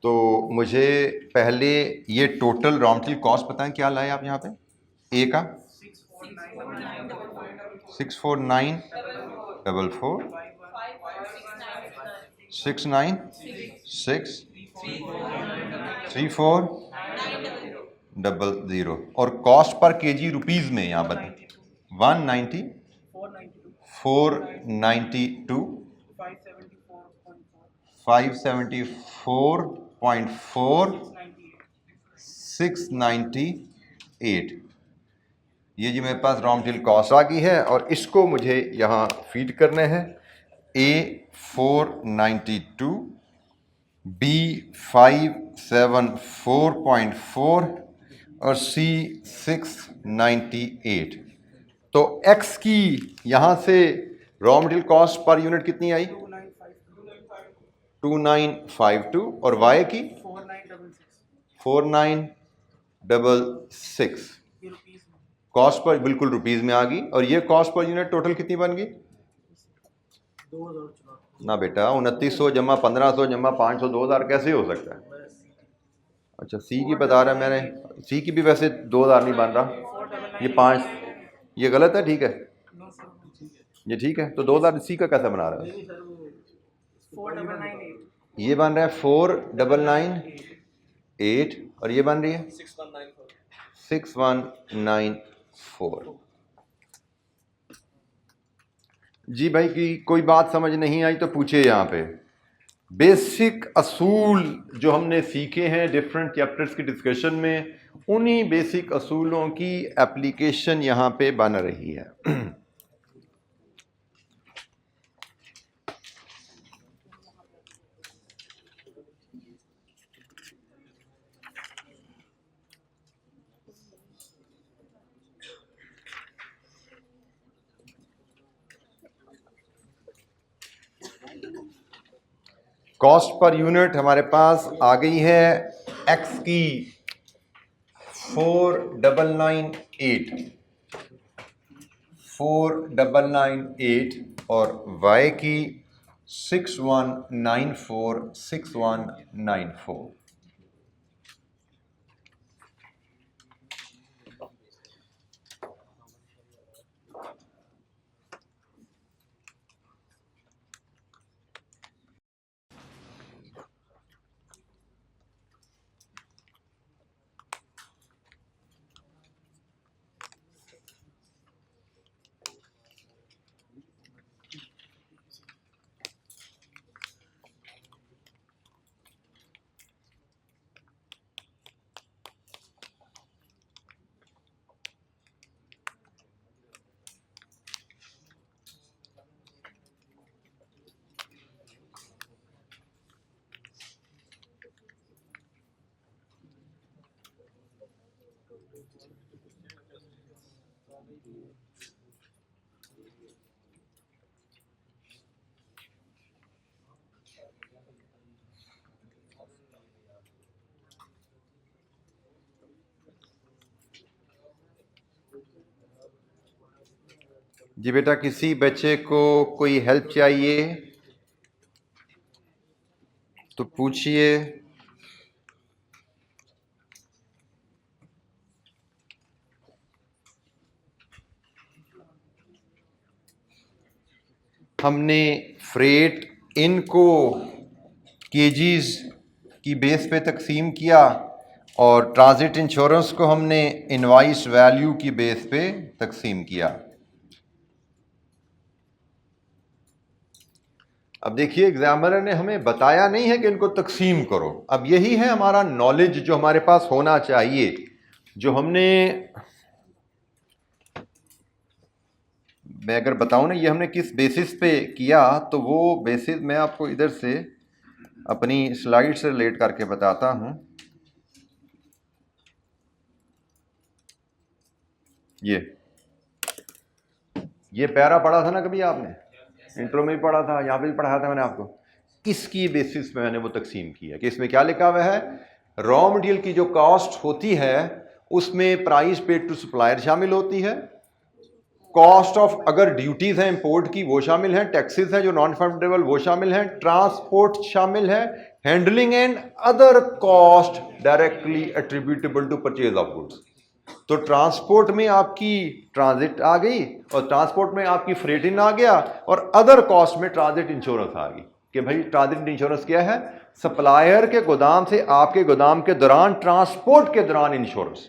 तो मुझे पहले ये टोटल रॉ मटेरियल कॉस्ट बताएं, क्या लाए आप यहाँ पे? ए का 64944 6963400 और कॉस्ट पर केजी रुपीस में यहाँ बताएं। 190 492 574.4 698। ये जी मेरे पास रॉ मटेरियल कॉस्ट आ गई है और इसको मुझे यहाँ फीड करने हैं। ए 492, बी 574.4 और सी 698। तो एक्स की यहाँ से raw material cost per unit कितनी आई? 2952 और वाई की 4966। कॉस्ट पर बिल्कुल रुपीस में आ गई। और ये कॉस्ट पर यूनिट टोटल कितनी बन गई? ना बेटा, 2900 जमा 1500 जमा 500 2000 कैसे हो सकता है? अच्छा, सी की बता रहा है मैंने, सी की भी वैसे 2000 नहीं बन रहा, ये 5, ये गलत है। ठीक है, ये ठीक है। तो 2000 सी का कैसे बना रहा है? ये बन रहा है 4998 और ये बन रही है 6194। जी भाई, की कोई बात समझ नहीं आई तो पूछिए। यहाँ पे बेसिक असूल जो हमने सीखे हैं डिफरेंट चैप्टर्स की डिस्कशन में, उन्हीं बेसिक असूलों की एप्लीकेशन यहाँ पे बन रही है। कॉस्ट पर यूनिट हमारे पास आ गई है एक्स की 4998 और वाई की 6194। जी बेटा, किसी बच्चे को कोई हेल्प चाहिए तो पूछिए। हमने फ्रेट इनको केजीज की बेस पे तकसीम किया और ट्रांजिट इंश्योरेंस को हमने इनवाइस वैल्यू की बेस पे तकसीम किया। अब देखिए, एग्जामिनर ने हमें बताया नहीं है कि इनको तकसीम करो। अब यही है हमारा नॉलेज जो हमारे पास होना चाहिए, जो हमने, मैं अगर बताऊं ना ये हमने किस बेसिस पे किया, तो वो बेसिस मैं आपको इधर से अपनी स्लाइड से रिलेट करके बताता हूं। ये पैरा पढ़ा था ना कभी आपने, इंट्रो में भी पढ़ा था, यहाँ पे भी पढ़ाया था मैंने आपको। किसकी बेसिस पे मैंने वो तकसीम किया कि इसमें क्या लिखा हुआ है? रॉ मटेरियल की जो कॉस्ट होती है उसमें प्राइस पेड टू सप्लायर शामिल होती है, कॉस्ट ऑफ, अगर ड्यूटीज हैं इंपोर्ट की वो शामिल हैं, टैक्सेस हैं जो नॉन फंडेबल वो शामिल हैं, ट्रांसपोर्ट शामिल है, handling and other cost directly attributable to purchase of goods. तो ट्रांसपोर्ट में आपकी ट्रांजिट आ गई और ट्रांसपोर्ट में आपकी फ्रेटिंग आ गया और अदर कॉस्ट में ट्रांजिट इंश्योरेंस आ गई कि भाई ट्रांजिट इंश्योरेंस क्या है, सप्लायर के गोदाम से आपके गोदाम के दौरान ट्रांसपोर्ट के दौरान इंश्योरेंस।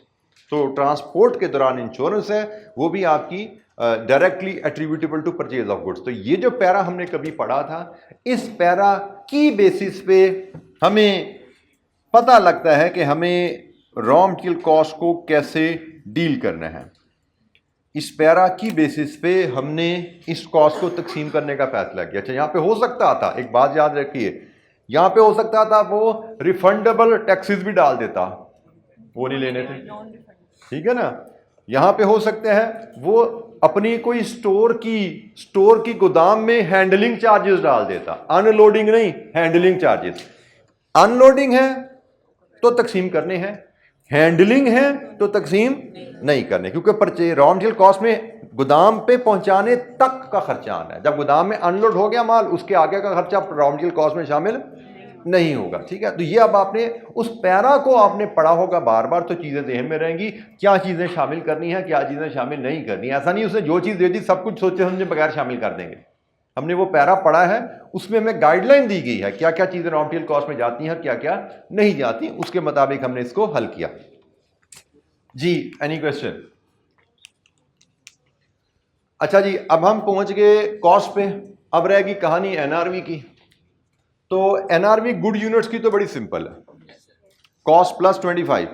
तो ट्रांसपोर्ट के दौरान इंश्योरेंस है वो भी आपकी directly attributable to purchase of goods. तो ये जो पैरा हमने कभी पढ़ा था, इस पैरा की बेसिस पे हमें पता लगता है कि हमें रॉ मटेरियल कॉस्ट को कैसे डील करना है। इस पैरा की बेसिस पे हमने इस कॉस्ट को तकसीम करने का फैसला किया। अच्छा, यहाँ पे हो सकता था, एक बात याद रखिए, यहाँ पे हो सकता था वो रिफंडेबल टैक्सेस भी डाल देता, वो नहीं लेने थे, ठीक है ना। यहाँ पे हो सकते हैं वो अपनी कोई स्टोर की गोदाम में हैंडलिंग चार्जेस डाल देता, अनलोडिंग नहीं, हैंडलिंग चार्जेस। अनलोडिंग है तो तकसीम करने हैं, हैंडलिंग है तो तकसीम नहीं करने, क्योंकि परचेज रॉ मटेरियल कॉस्ट में गोदाम पे पहुंचाने तक का खर्चा आना है। जब गोदाम में अनलोड हो गया माल, उसके आगे का खर्चा रॉ मटेरियल कॉस्ट में शामिल नहीं होगा, ठीक है। तो ये अब आपने उस पैरा को आपने पढ़ा होगा बार बार, तो चीजें ज़हन में रहेंगी, क्या चीजें शामिल करनी है, क्या चीजें शामिल नहीं करनी। ऐसा नहीं उसने जो चीज दे दी सब कुछ सोचे समझे बगैर शामिल कर देंगे। हमने वो पैरा पढ़ा है, उसमें हमें गाइडलाइन दी गई है क्या क्या चीजें रॉ मटेरियल कॉस्ट में जाती हैं, क्या क्या नहीं जाती, उसके मुताबिक हमने इसको हल किया। जी, एनी क्वेश्चन? अच्छा जी, अब हम पहुंच गए कॉस्ट पे, अब रहेगी कहानी एनआरवी की। तो एनआरवी गुड यूनिट्स की तो बड़ी सिंपल है, कॉस्ट प्लस 25।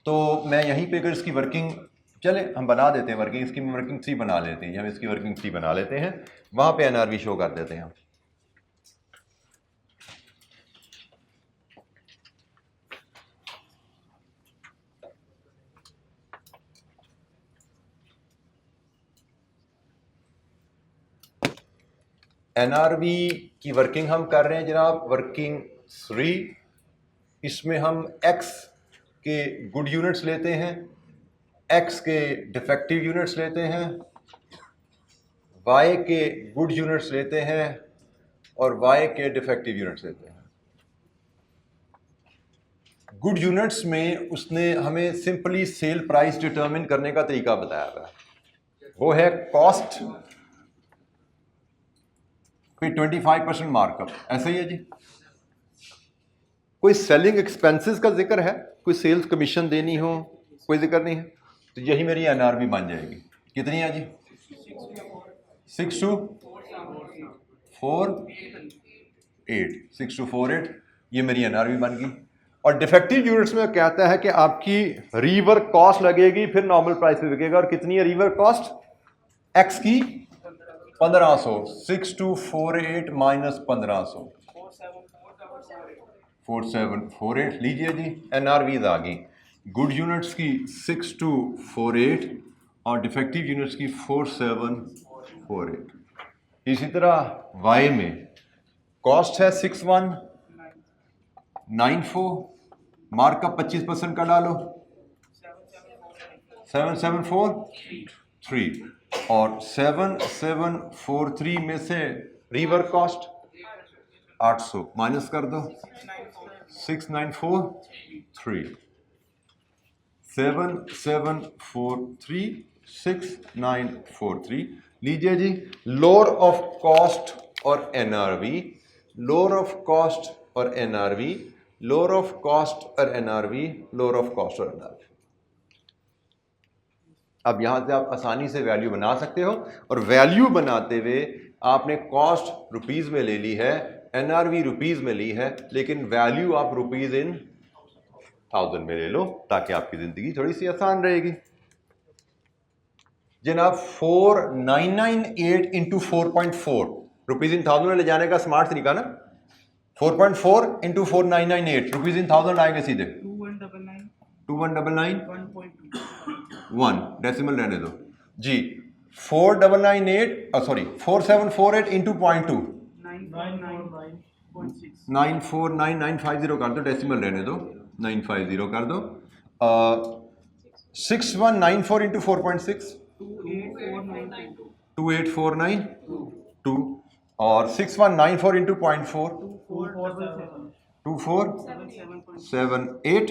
तो मैं यहीं पे अगर इसकी वर्किंग, चले हम बना देते हैं वर्किंग, इसकी वर्किंग 3 बना लेते हैं, हम इसकी वर्किंग 3 बना लेते हैं, वहां पे एनआरवी शो कर देते हैं। एनआरवी की वर्किंग हम कर रहे हैं जनाब, वर्किंग 3। इसमें हम एक्स के गुड यूनिट्स लेते हैं, एक्स के डिफेक्टिव यूनिट्स लेते हैं, वाई के गुड यूनिट्स लेते हैं और वाई के डिफेक्टिव यूनिट्स लेते हैं। गुड यूनिट्स में उसने हमें सिंपली सेल प्राइस डिटरमिन करने का तरीका बताया हुआ है, वो है कॉस्ट पे 25% मार्कअप, ऐसा ही है जी। कोई सेलिंग एक्सपेंसेस का जिक्र है, कोई सेल्स कमीशन देनी हो, कोई जिक्र नहीं है, तो यही मेरी एनआरवी बन जाएगी। कितनी है जी? 6248, ये मेरी एनआरवी बन गई। और डिफेक्टिव यूनिट्स में कहता है कि आपकी रीवर्क कॉस्ट लगेगी, फिर नॉर्मल प्राइस पे बिकेगा। और कितनी है रीवर्क कॉस्ट? एक्स की 1500, 6248 माइनस 1500, 4748। लीजिए जी, एनआरवीज आ गई। गुड यूनिट्स की 6248 और डिफेक्टिव यूनिट्स की 4748। इसी तरह वाई में कॉस्ट है 6194, मार्कअप 25% का डालो, 7743, और 7743 में से रीवर्क कॉस्ट 800 माइनस कर दो, 6943, 7743, 6943। लीजिए जी, लोअर ऑफ कॉस्ट और एनआरवी, लोअर ऑफ कॉस्ट और एनआरवी, लोअर ऑफ कॉस्ट और एनआरवी, लोअर ऑफ कॉस्ट और एनआरवी। अब यहां से आप आसानी से वैल्यू बना सकते हो, और वैल्यू बनाते हुए आपने कॉस्ट रुपीज में ले ली है, एनआरवी रुपीज में ली है, लेकिन वैल्यू आप रुपीज इन 1000 में ले लो, ताकि आपकी जिंदगी थोड़ी सी आसान रहेगी। जनाब 4998 इंटू 4.4, रुपीज इन 1000 में ले जाने का स्मार्ट तरीका ना, 4.4 इंटू 4998, रुपीज इन 1000 आएंगे सीधे 2199 1 डेसिमल रहने दो जी। 4748 इंटू 0.2 949950 कर दो, डेसिमल रहने दो, 950 कर दो। 6194 इंटू 4.6 28492 और 6194 इंटू 0.4 2478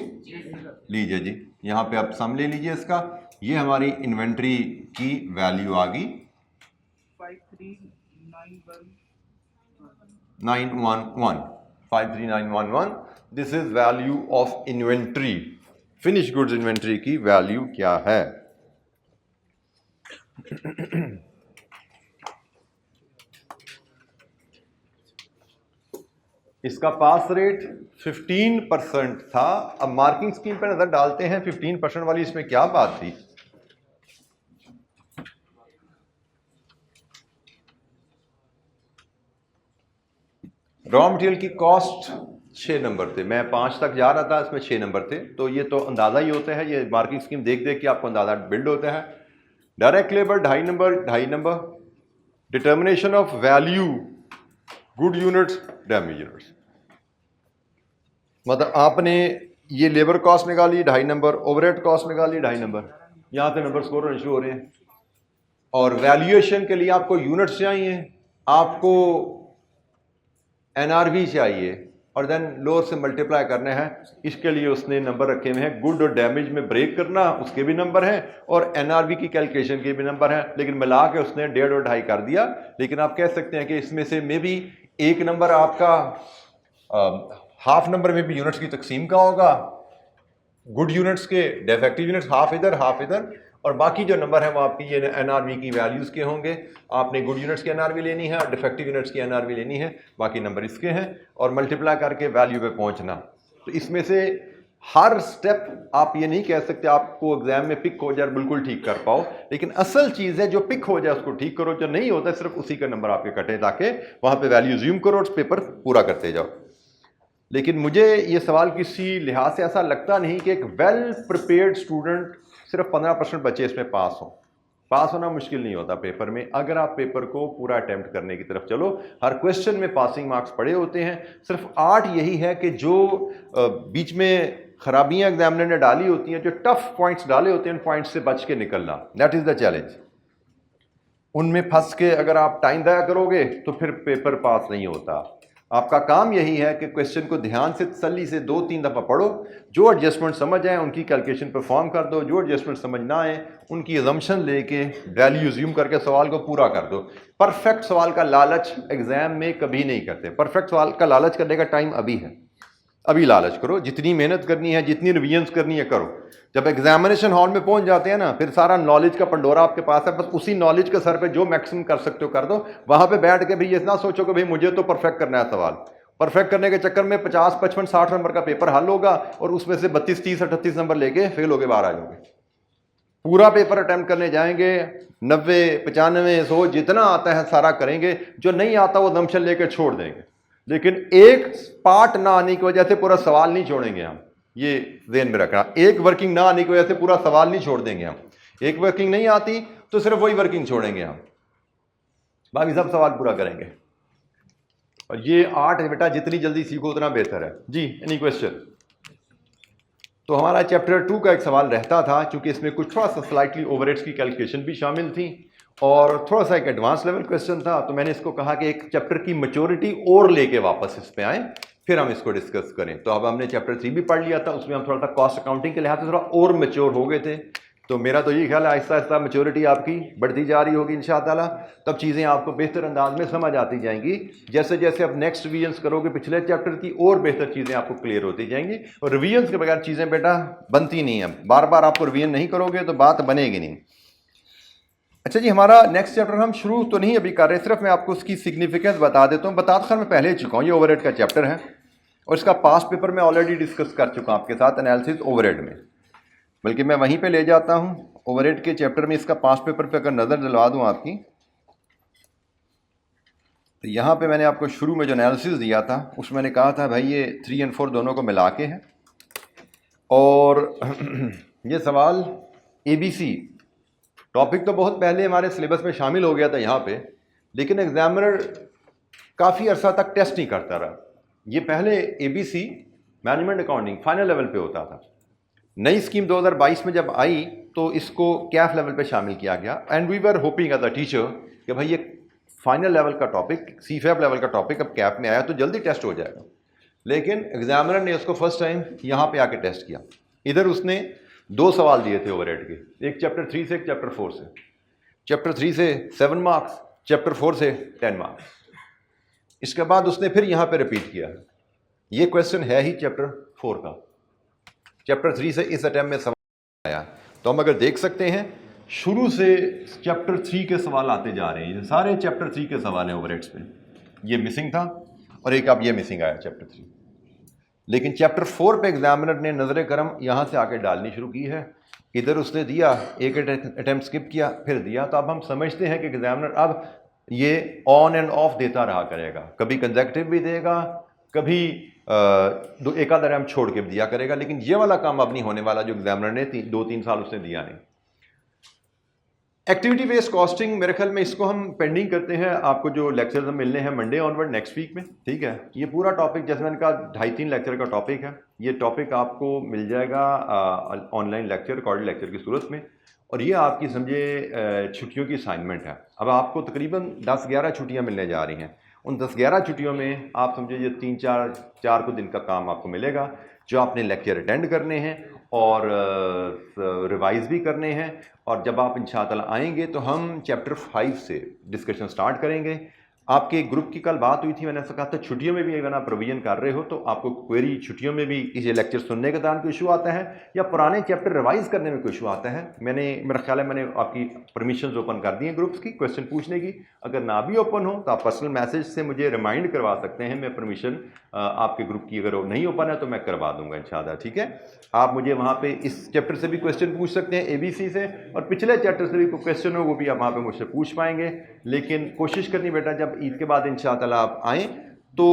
लीजिए जी, यहाँ पे आप सम ले लीजिए इसका। ये हमारी इन्वेंट्री की वैल्यू आ गई 53911। This is value of inventory. Finish goods inventory की वैल्यू क्या है? इसका पास रेट 15% था। अब मार्किंग स्कीम पर नजर डालते हैं, 15% वाली इसमें क्या बात थी? रॉ मटेरियल की कॉस्ट 6 नंबर थे, मैं 5 तक जा रहा था, इसमें 6 नंबर थे, तो ये तो अंदाजा ही होता है, ये मार्किंग स्कीम देख देख के आपको अंदाजा बिल्ड होता है। Direct labour 2.5 number, determination of value good units damage units, मतलब आपने ये लेबर कॉस्ट निकाली 2.5 नंबर, ओवरहेड कॉस्ट निकाली 2.5 नंबर, यहाँ पे नंबर स्कोर होने शुरू हो रहे हैं। और वैल्यूएशन के लिए आपको यूनिट्स चाहिए, आपको एनआरवी चाहिए, और देन लोअर से मल्टीप्लाई करने हैं। इसके लिए उसने नंबर रखे हुए हैं, गुड और डैमेज में ब्रेक करना उसके भी नंबर हैं, और एनआरवी की कैलकुलेशन के भी नंबर हैं, लेकिन मिला के उसने 1.5 और 2.5 कर दिया। लेकिन आप कह सकते हैं कि इसमें से मे भी एक नंबर आपका हाफ नंबर में भी यूनिट्स की तकसीम का होगा, गुड यूनिट्स के, डिफेक्टिव यूनिट्स हाफ इधर, और बाकी जो नंबर है वो आपकी ये एनआरवी की वैल्यूज़ के होंगे। आपने गुड यूनिट्स की एनआरवी लेनी है और डिफेक्टिव यूनिट्स की एनआरवी लेनी है, बाकी नंबर इसके हैं, और मल्टीप्लाई करके वैल्यू पे पहुंचना। तो इसमें से हर स्टेप आप ये नहीं कह सकते आपको एग्जाम में पिक हो जाए बिल्कुल ठीक कर पाओ, लेकिन असल चीज़ है जो पिक हो जाए उसको ठीक करो, जो नहीं होता सिर्फ उसी का नंबर आपके कटे, ताकि वहाँ पर वैल्यू ज्यूम करो और पेपर पूरा करते जाओ। लेकिन मुझे ये सवाल किसी लिहाज से ऐसा लगता नहीं कि एक वेल प्रिपेयर्ड स्टूडेंट, सिर्फ 15% बच्चे इसमें पास हों। पास होना मुश्किल नहीं होता पेपर में, अगर आप पेपर को पूरा अटेम्प्ट करने की तरफ चलो। हर क्वेश्चन में पासिंग मार्क्स पड़े होते हैं, सिर्फ आर्ट यही है कि जो बीच में खराबियां एग्जामिनर ने डाली होती हैं, जो टफ पॉइंट्स डाले होते हैं, उन पॉइंट्स से बच के निकलना, दैट इज द चैलेंज। उनमें फंस के अगर आप टाइम ज़ाया करोगे तो फिर पेपर पास नहीं होता। आपका काम यही है कि क्वेश्चन को ध्यान से तसल्ली से 2-3 दफ़ा पढ़ो, जो एडजस्टमेंट समझ आए उनकी कैलकुलेशन परफॉर्म कर दो, जो एडजस्टमेंट समझ ना आए उनकी अजम्पशन लेके वैल्यू ज़्यूम करके सवाल को पूरा कर दो। परफेक्ट सवाल का लालच एग्जाम में कभी नहीं करते, परफेक्ट सवाल का लालच करने का टाइम अभी है, अभी लालच करो। जितनी मेहनत करनी है, जितनी रिवीजन्स करनी है करो। जब एग्जामिनेशन हॉल में पहुंच जाते हैं ना, फिर सारा नॉलेज का पंडोरा आपके पास है, बस उसी नॉलेज के सर पे जो मैक्सिमम कर सकते हो कर दो। वहां पे बैठ के भी ये ना सोचो कि भाई मुझे तो परफेक्ट करना है सवाल। परफेक्ट करने के चक्कर में 50, 55, 60 नंबर का पेपर हल होगा और उसमें से 32, 30, 38 नंबर लेके फेल होके बाहर आ जाओगे। पूरा पेपर अटेम्प्ट करने जाएंगे, 90, 95, 100 जितना आता है सारा करेंगे, जो नहीं आता वो दमशन लेके छोड़ देंगे। लेकिन एक पार्ट ना आने की वजह से पूरा सवाल नहीं छोड़ेंगे हम, ये ध्यान में रखना। एक वर्किंग ना आने की वजह से पूरा सवाल नहीं छोड़ देंगे हम। एक वर्किंग नहीं आती तो सिर्फ वही वर्किंग छोड़ेंगे हम, बाकी सब सवाल पूरा करेंगे। और ये आर्ट है बेटा, जितनी जल्दी सीखो उतना बेहतर है जी। Any question? तो हमारा चैप्टर 2 का एक सवाल रहता था, क्योंकि इसमें कुछ थोड़ा सा स्लाइटली ओवरहेड्स की कैलकुलेशन भी शामिल थी और थोड़ा सा एक एडवांस लेवल क्वेश्चन था, तो मैंने इसको कहा कि एक चैप्टर की मैच्योरिटी और लेके वापस इस पे आए, फिर हम इसको डिस्कस करें। तो अब हमने चैप्टर 3 भी पढ़ लिया था, उसमें हम थोड़ा सा कॉस्ट अकाउंटिंग के लिहाज से थोड़ा और मैच्योर हो गए थे। तो मेरा तो ये ख्याल है आहिस्ता आहिस्ता मैच्योरिटी आपकी बढ़ती जा रही होगी इंशाअल्लाह, तब चीज़ें आपको बेहतर अंदाज में समझ आती जाएंगी। जैसे जैसे आप नेक्स्ट रिवीजन्स करोगे पिछले चैप्टर की, और बेहतर चीज़ें आपको क्लियर होती जाएंगी। और रिवीजन्स के बगैर चीज़ें बेटा बनती नहीं है, बार बार आपको रिवीजन नहीं करोगे तो बात बनेगी नहीं। अच्छा जी, हमारा नेक्स्ट चैप्टर हम शुरू तो नहीं अभी कर रहे, सिर्फ मैं आपको उसकी सिग्निफिकेंस बता देता हूँ। बता तो मैं पहले ही चुका हूँ, ये ओवरहेड का चैप्टर है और इसका पास्ट पेपर मैं ऑलरेडी डिस्कस कर चुका हूँ आपके साथ एनालिसिस ओवरहेड में, बल्कि मैं वहीं पे ले जाता हूँ ओवरहेड के चैप्टर में। इसका पास्ट पेपर पे अगर नज़र दिलवा दूँ आपकी, तो यहाँ पे मैंने आपको शुरू में जो एनालिसिस दिया था उसमें मैंने कहा था भाई ये 3 और 4 दोनों को मिला के है, और ये सवाल ABC टॉपिक तो बहुत पहले हमारे सिलेबस में शामिल हो गया था यहाँ पे, लेकिन एग्जामिनर काफ़ी अर्सा तक टेस्ट नहीं करता रहा। ये पहले ABC management accounting final level पे होता था, नई स्कीम 2022 में जब आई तो इसको कैफ लेवल पे शामिल किया गया and we were hoping as a teacher कि भाई ये फाइनल लेवल का टॉपिक, CFAP लेवल का टॉपिक अब कैफ में आया तो जल्दी टेस्ट हो जाएगा। लेकिन एग्जामिनर ने उसको फर्स्ट टाइम यहाँ पे आके टेस्ट किया। इधर उसने 2 सवाल दिए थे ओवरहेड के, एक चैप्टर 3 से एक चैप्टर 4 से। चैप्टर 3 से 7 मार्क्स, चैप्टर 4 से 10 मार्क्स। इसके बाद उसने फिर यहाँ पे रिपीट किया। ये क्वेश्चन है ही चैप्टर 4 का, चैप्टर 3 से इस अटेम्प्ट में सवाल आया। तो हम अगर देख सकते हैं शुरू से चैप्टर 3 के सवाल आते जा रहे हैं, ये सारे चैप्टर 3 के सवाल हैं ओवरहेड्स पे। ये मिसिंग था और एक अब ये मिसिंग आया चैप्टर 3। लेकिन चैप्टर 4 पे एग्जामिनर ने नजर करम यहाँ से आके डालनी शुरू की है। इधर उसने दिया, एक अटेम्प्ट स्किप किया, फिर दिया। तो अब हम समझते हैं कि एग्जामिनर अब ये ऑन एंड ऑफ देता रहा करेगा, कभी कंसेक्यूटिव भी देगा, कभी एक आधा अटेम्प्ट छोड़ के भी दिया करेगा। लेकिन ये वाला काम अब नहीं होने वाला जो एग्जामिनर ने 2-3 साल उसने दिया नहीं। एक्टिविटी बेस्ड कॉस्टिंग मेरे ख्याल में इसको हम पेंडिंग करते हैं, आपको जो लेक्चर्स हम मिलने हैं मंडे ऑनवर्ड नेक्स्ट वीक में, ठीक है। ये पूरा टॉपिक जैसे मैंने कहा 2.5-3 लेक्चर का टॉपिक है। ये टॉपिक आपको मिल जाएगा ऑनलाइन लेक्चर, रिकॉर्डेड लेक्चर की सूरत में। और ये आपकी समझे छुट्टियों की असाइनमेंट है। अब आपको तकरीबन 10-11 छुट्टियाँ मिलने जा रही हैं। उन 10-11 छुट्टियों में आप समझे ये 3-4 को दिन का काम आपको मिलेगा, जो आपने लेक्चर अटेंड करने हैं और रिवाइज भी करने हैं। और जब आप इंशाअल्लाह आएंगे तो हम चैप्टर 5 से डिस्कशन स्टार्ट करेंगे। आपके ग्रुप की कल बात हुई थी, मैंने ऐसा कहा था छुट्टियों में भी अगर आप प्रोविजन कर रहे हो तो आपको क्वेरी छुट्टियों में भी इस लेक्चर सुनने के दौरान कोई इशू आता है या पुराने चैप्टर रिवाइज करने में कोई इशू आता है, मेरा ख्याल है मैंने आपकी परमिशंस ओपन कर दी हैं ग्रुप्स की क्वेश्चन पूछने की। अगर ना भी ओपन हो तो आप पर्सनल मैसेज से मुझे रिमाइंड करवा सकते हैं। मैं परमिशन आपके ग्रुप की अगर नहीं ओपन है तो मैं करवा दूंगा इंशाल्लाह, ठीक है। आप मुझे वहाँ पे इस चैप्टर से भी क्वेश्चन पूछ सकते हैं ABC से, और पिछले चैप्टर से भी कोई क्वेश्चन हो वो भी आप वहाँ पे मुझसे पूछ पाएंगे। लेकिन कोशिश करनी बेटा जब ईद के बाद इंशाअल्लाह आप आएँ तो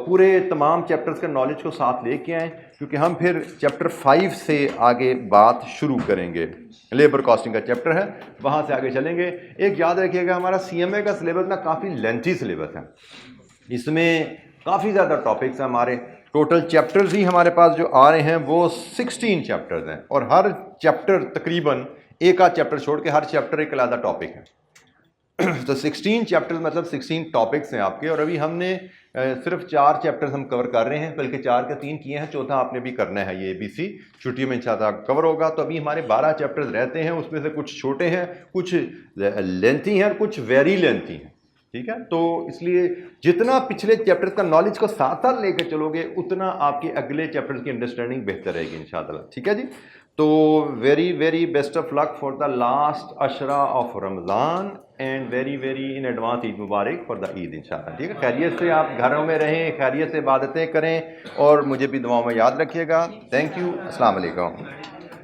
पूरे तमाम चैप्टर्स के नॉलेज को साथ लेके आएँ, क्योंकि हम फिर चैप्टर 5 से आगे बात शुरू करेंगे। लेबर कॉस्टिंग का चैप्टर है, वहाँ से आगे चलेंगे। एक याद रखिएगा हमारा CMA का सिलेबस ना काफ़ी लेंथी सिलेबस है, इसमें काफ़ी ज़्यादा टॉपिक्स हैं। हमारे टोटल चैप्टर्स ही हमारे पास जो आ रहे हैं वो 16 चैप्टर्स हैं, और हर चैप्टर तकरीबन एक आध चैप्टर छोड़ के हर चैप्टर एक अलग टॉपिक है। तो 16 चैप्टर्स मतलब 16 टॉपिक्स हैं आपके। और अभी हमने सिर्फ 4 चैप्टर्स हम कवर कर रहे हैं, बल्कि 4 के 3 किए हैं, चौथा आपने भी करना है। ये ABC छुट्टियों में इंशाअल्लाह कवर होगा। तो अभी हमारे 12 चैप्टर्स रहते हैं, उसमें से कुछ छोटे हैं, कुछ लेंथी हैं, कुछ वेरी लेंथी हैं, ठीक है। तो इसलिए जितना पिछले चैप्टर्स का नॉलेज को साथ साथ लेकर चलोगे उतना आपके अगले चैप्टर्स की अंडरस्टैंडिंग बेहतर रहेगी इंशाअल्लाह, ठीक है जी। तो very very best of luck for the last अशरा of Ramzan and very very in advance Eid Mubarak for the Eid इंशाअल्लाह, ठीक है। खैरियत से आप घरों में रहें, खैरियत से इबादतें करें और मुझे भी दुआओं में याद रखिएगा। थैंक यू, अस्सलाम वालेकुम।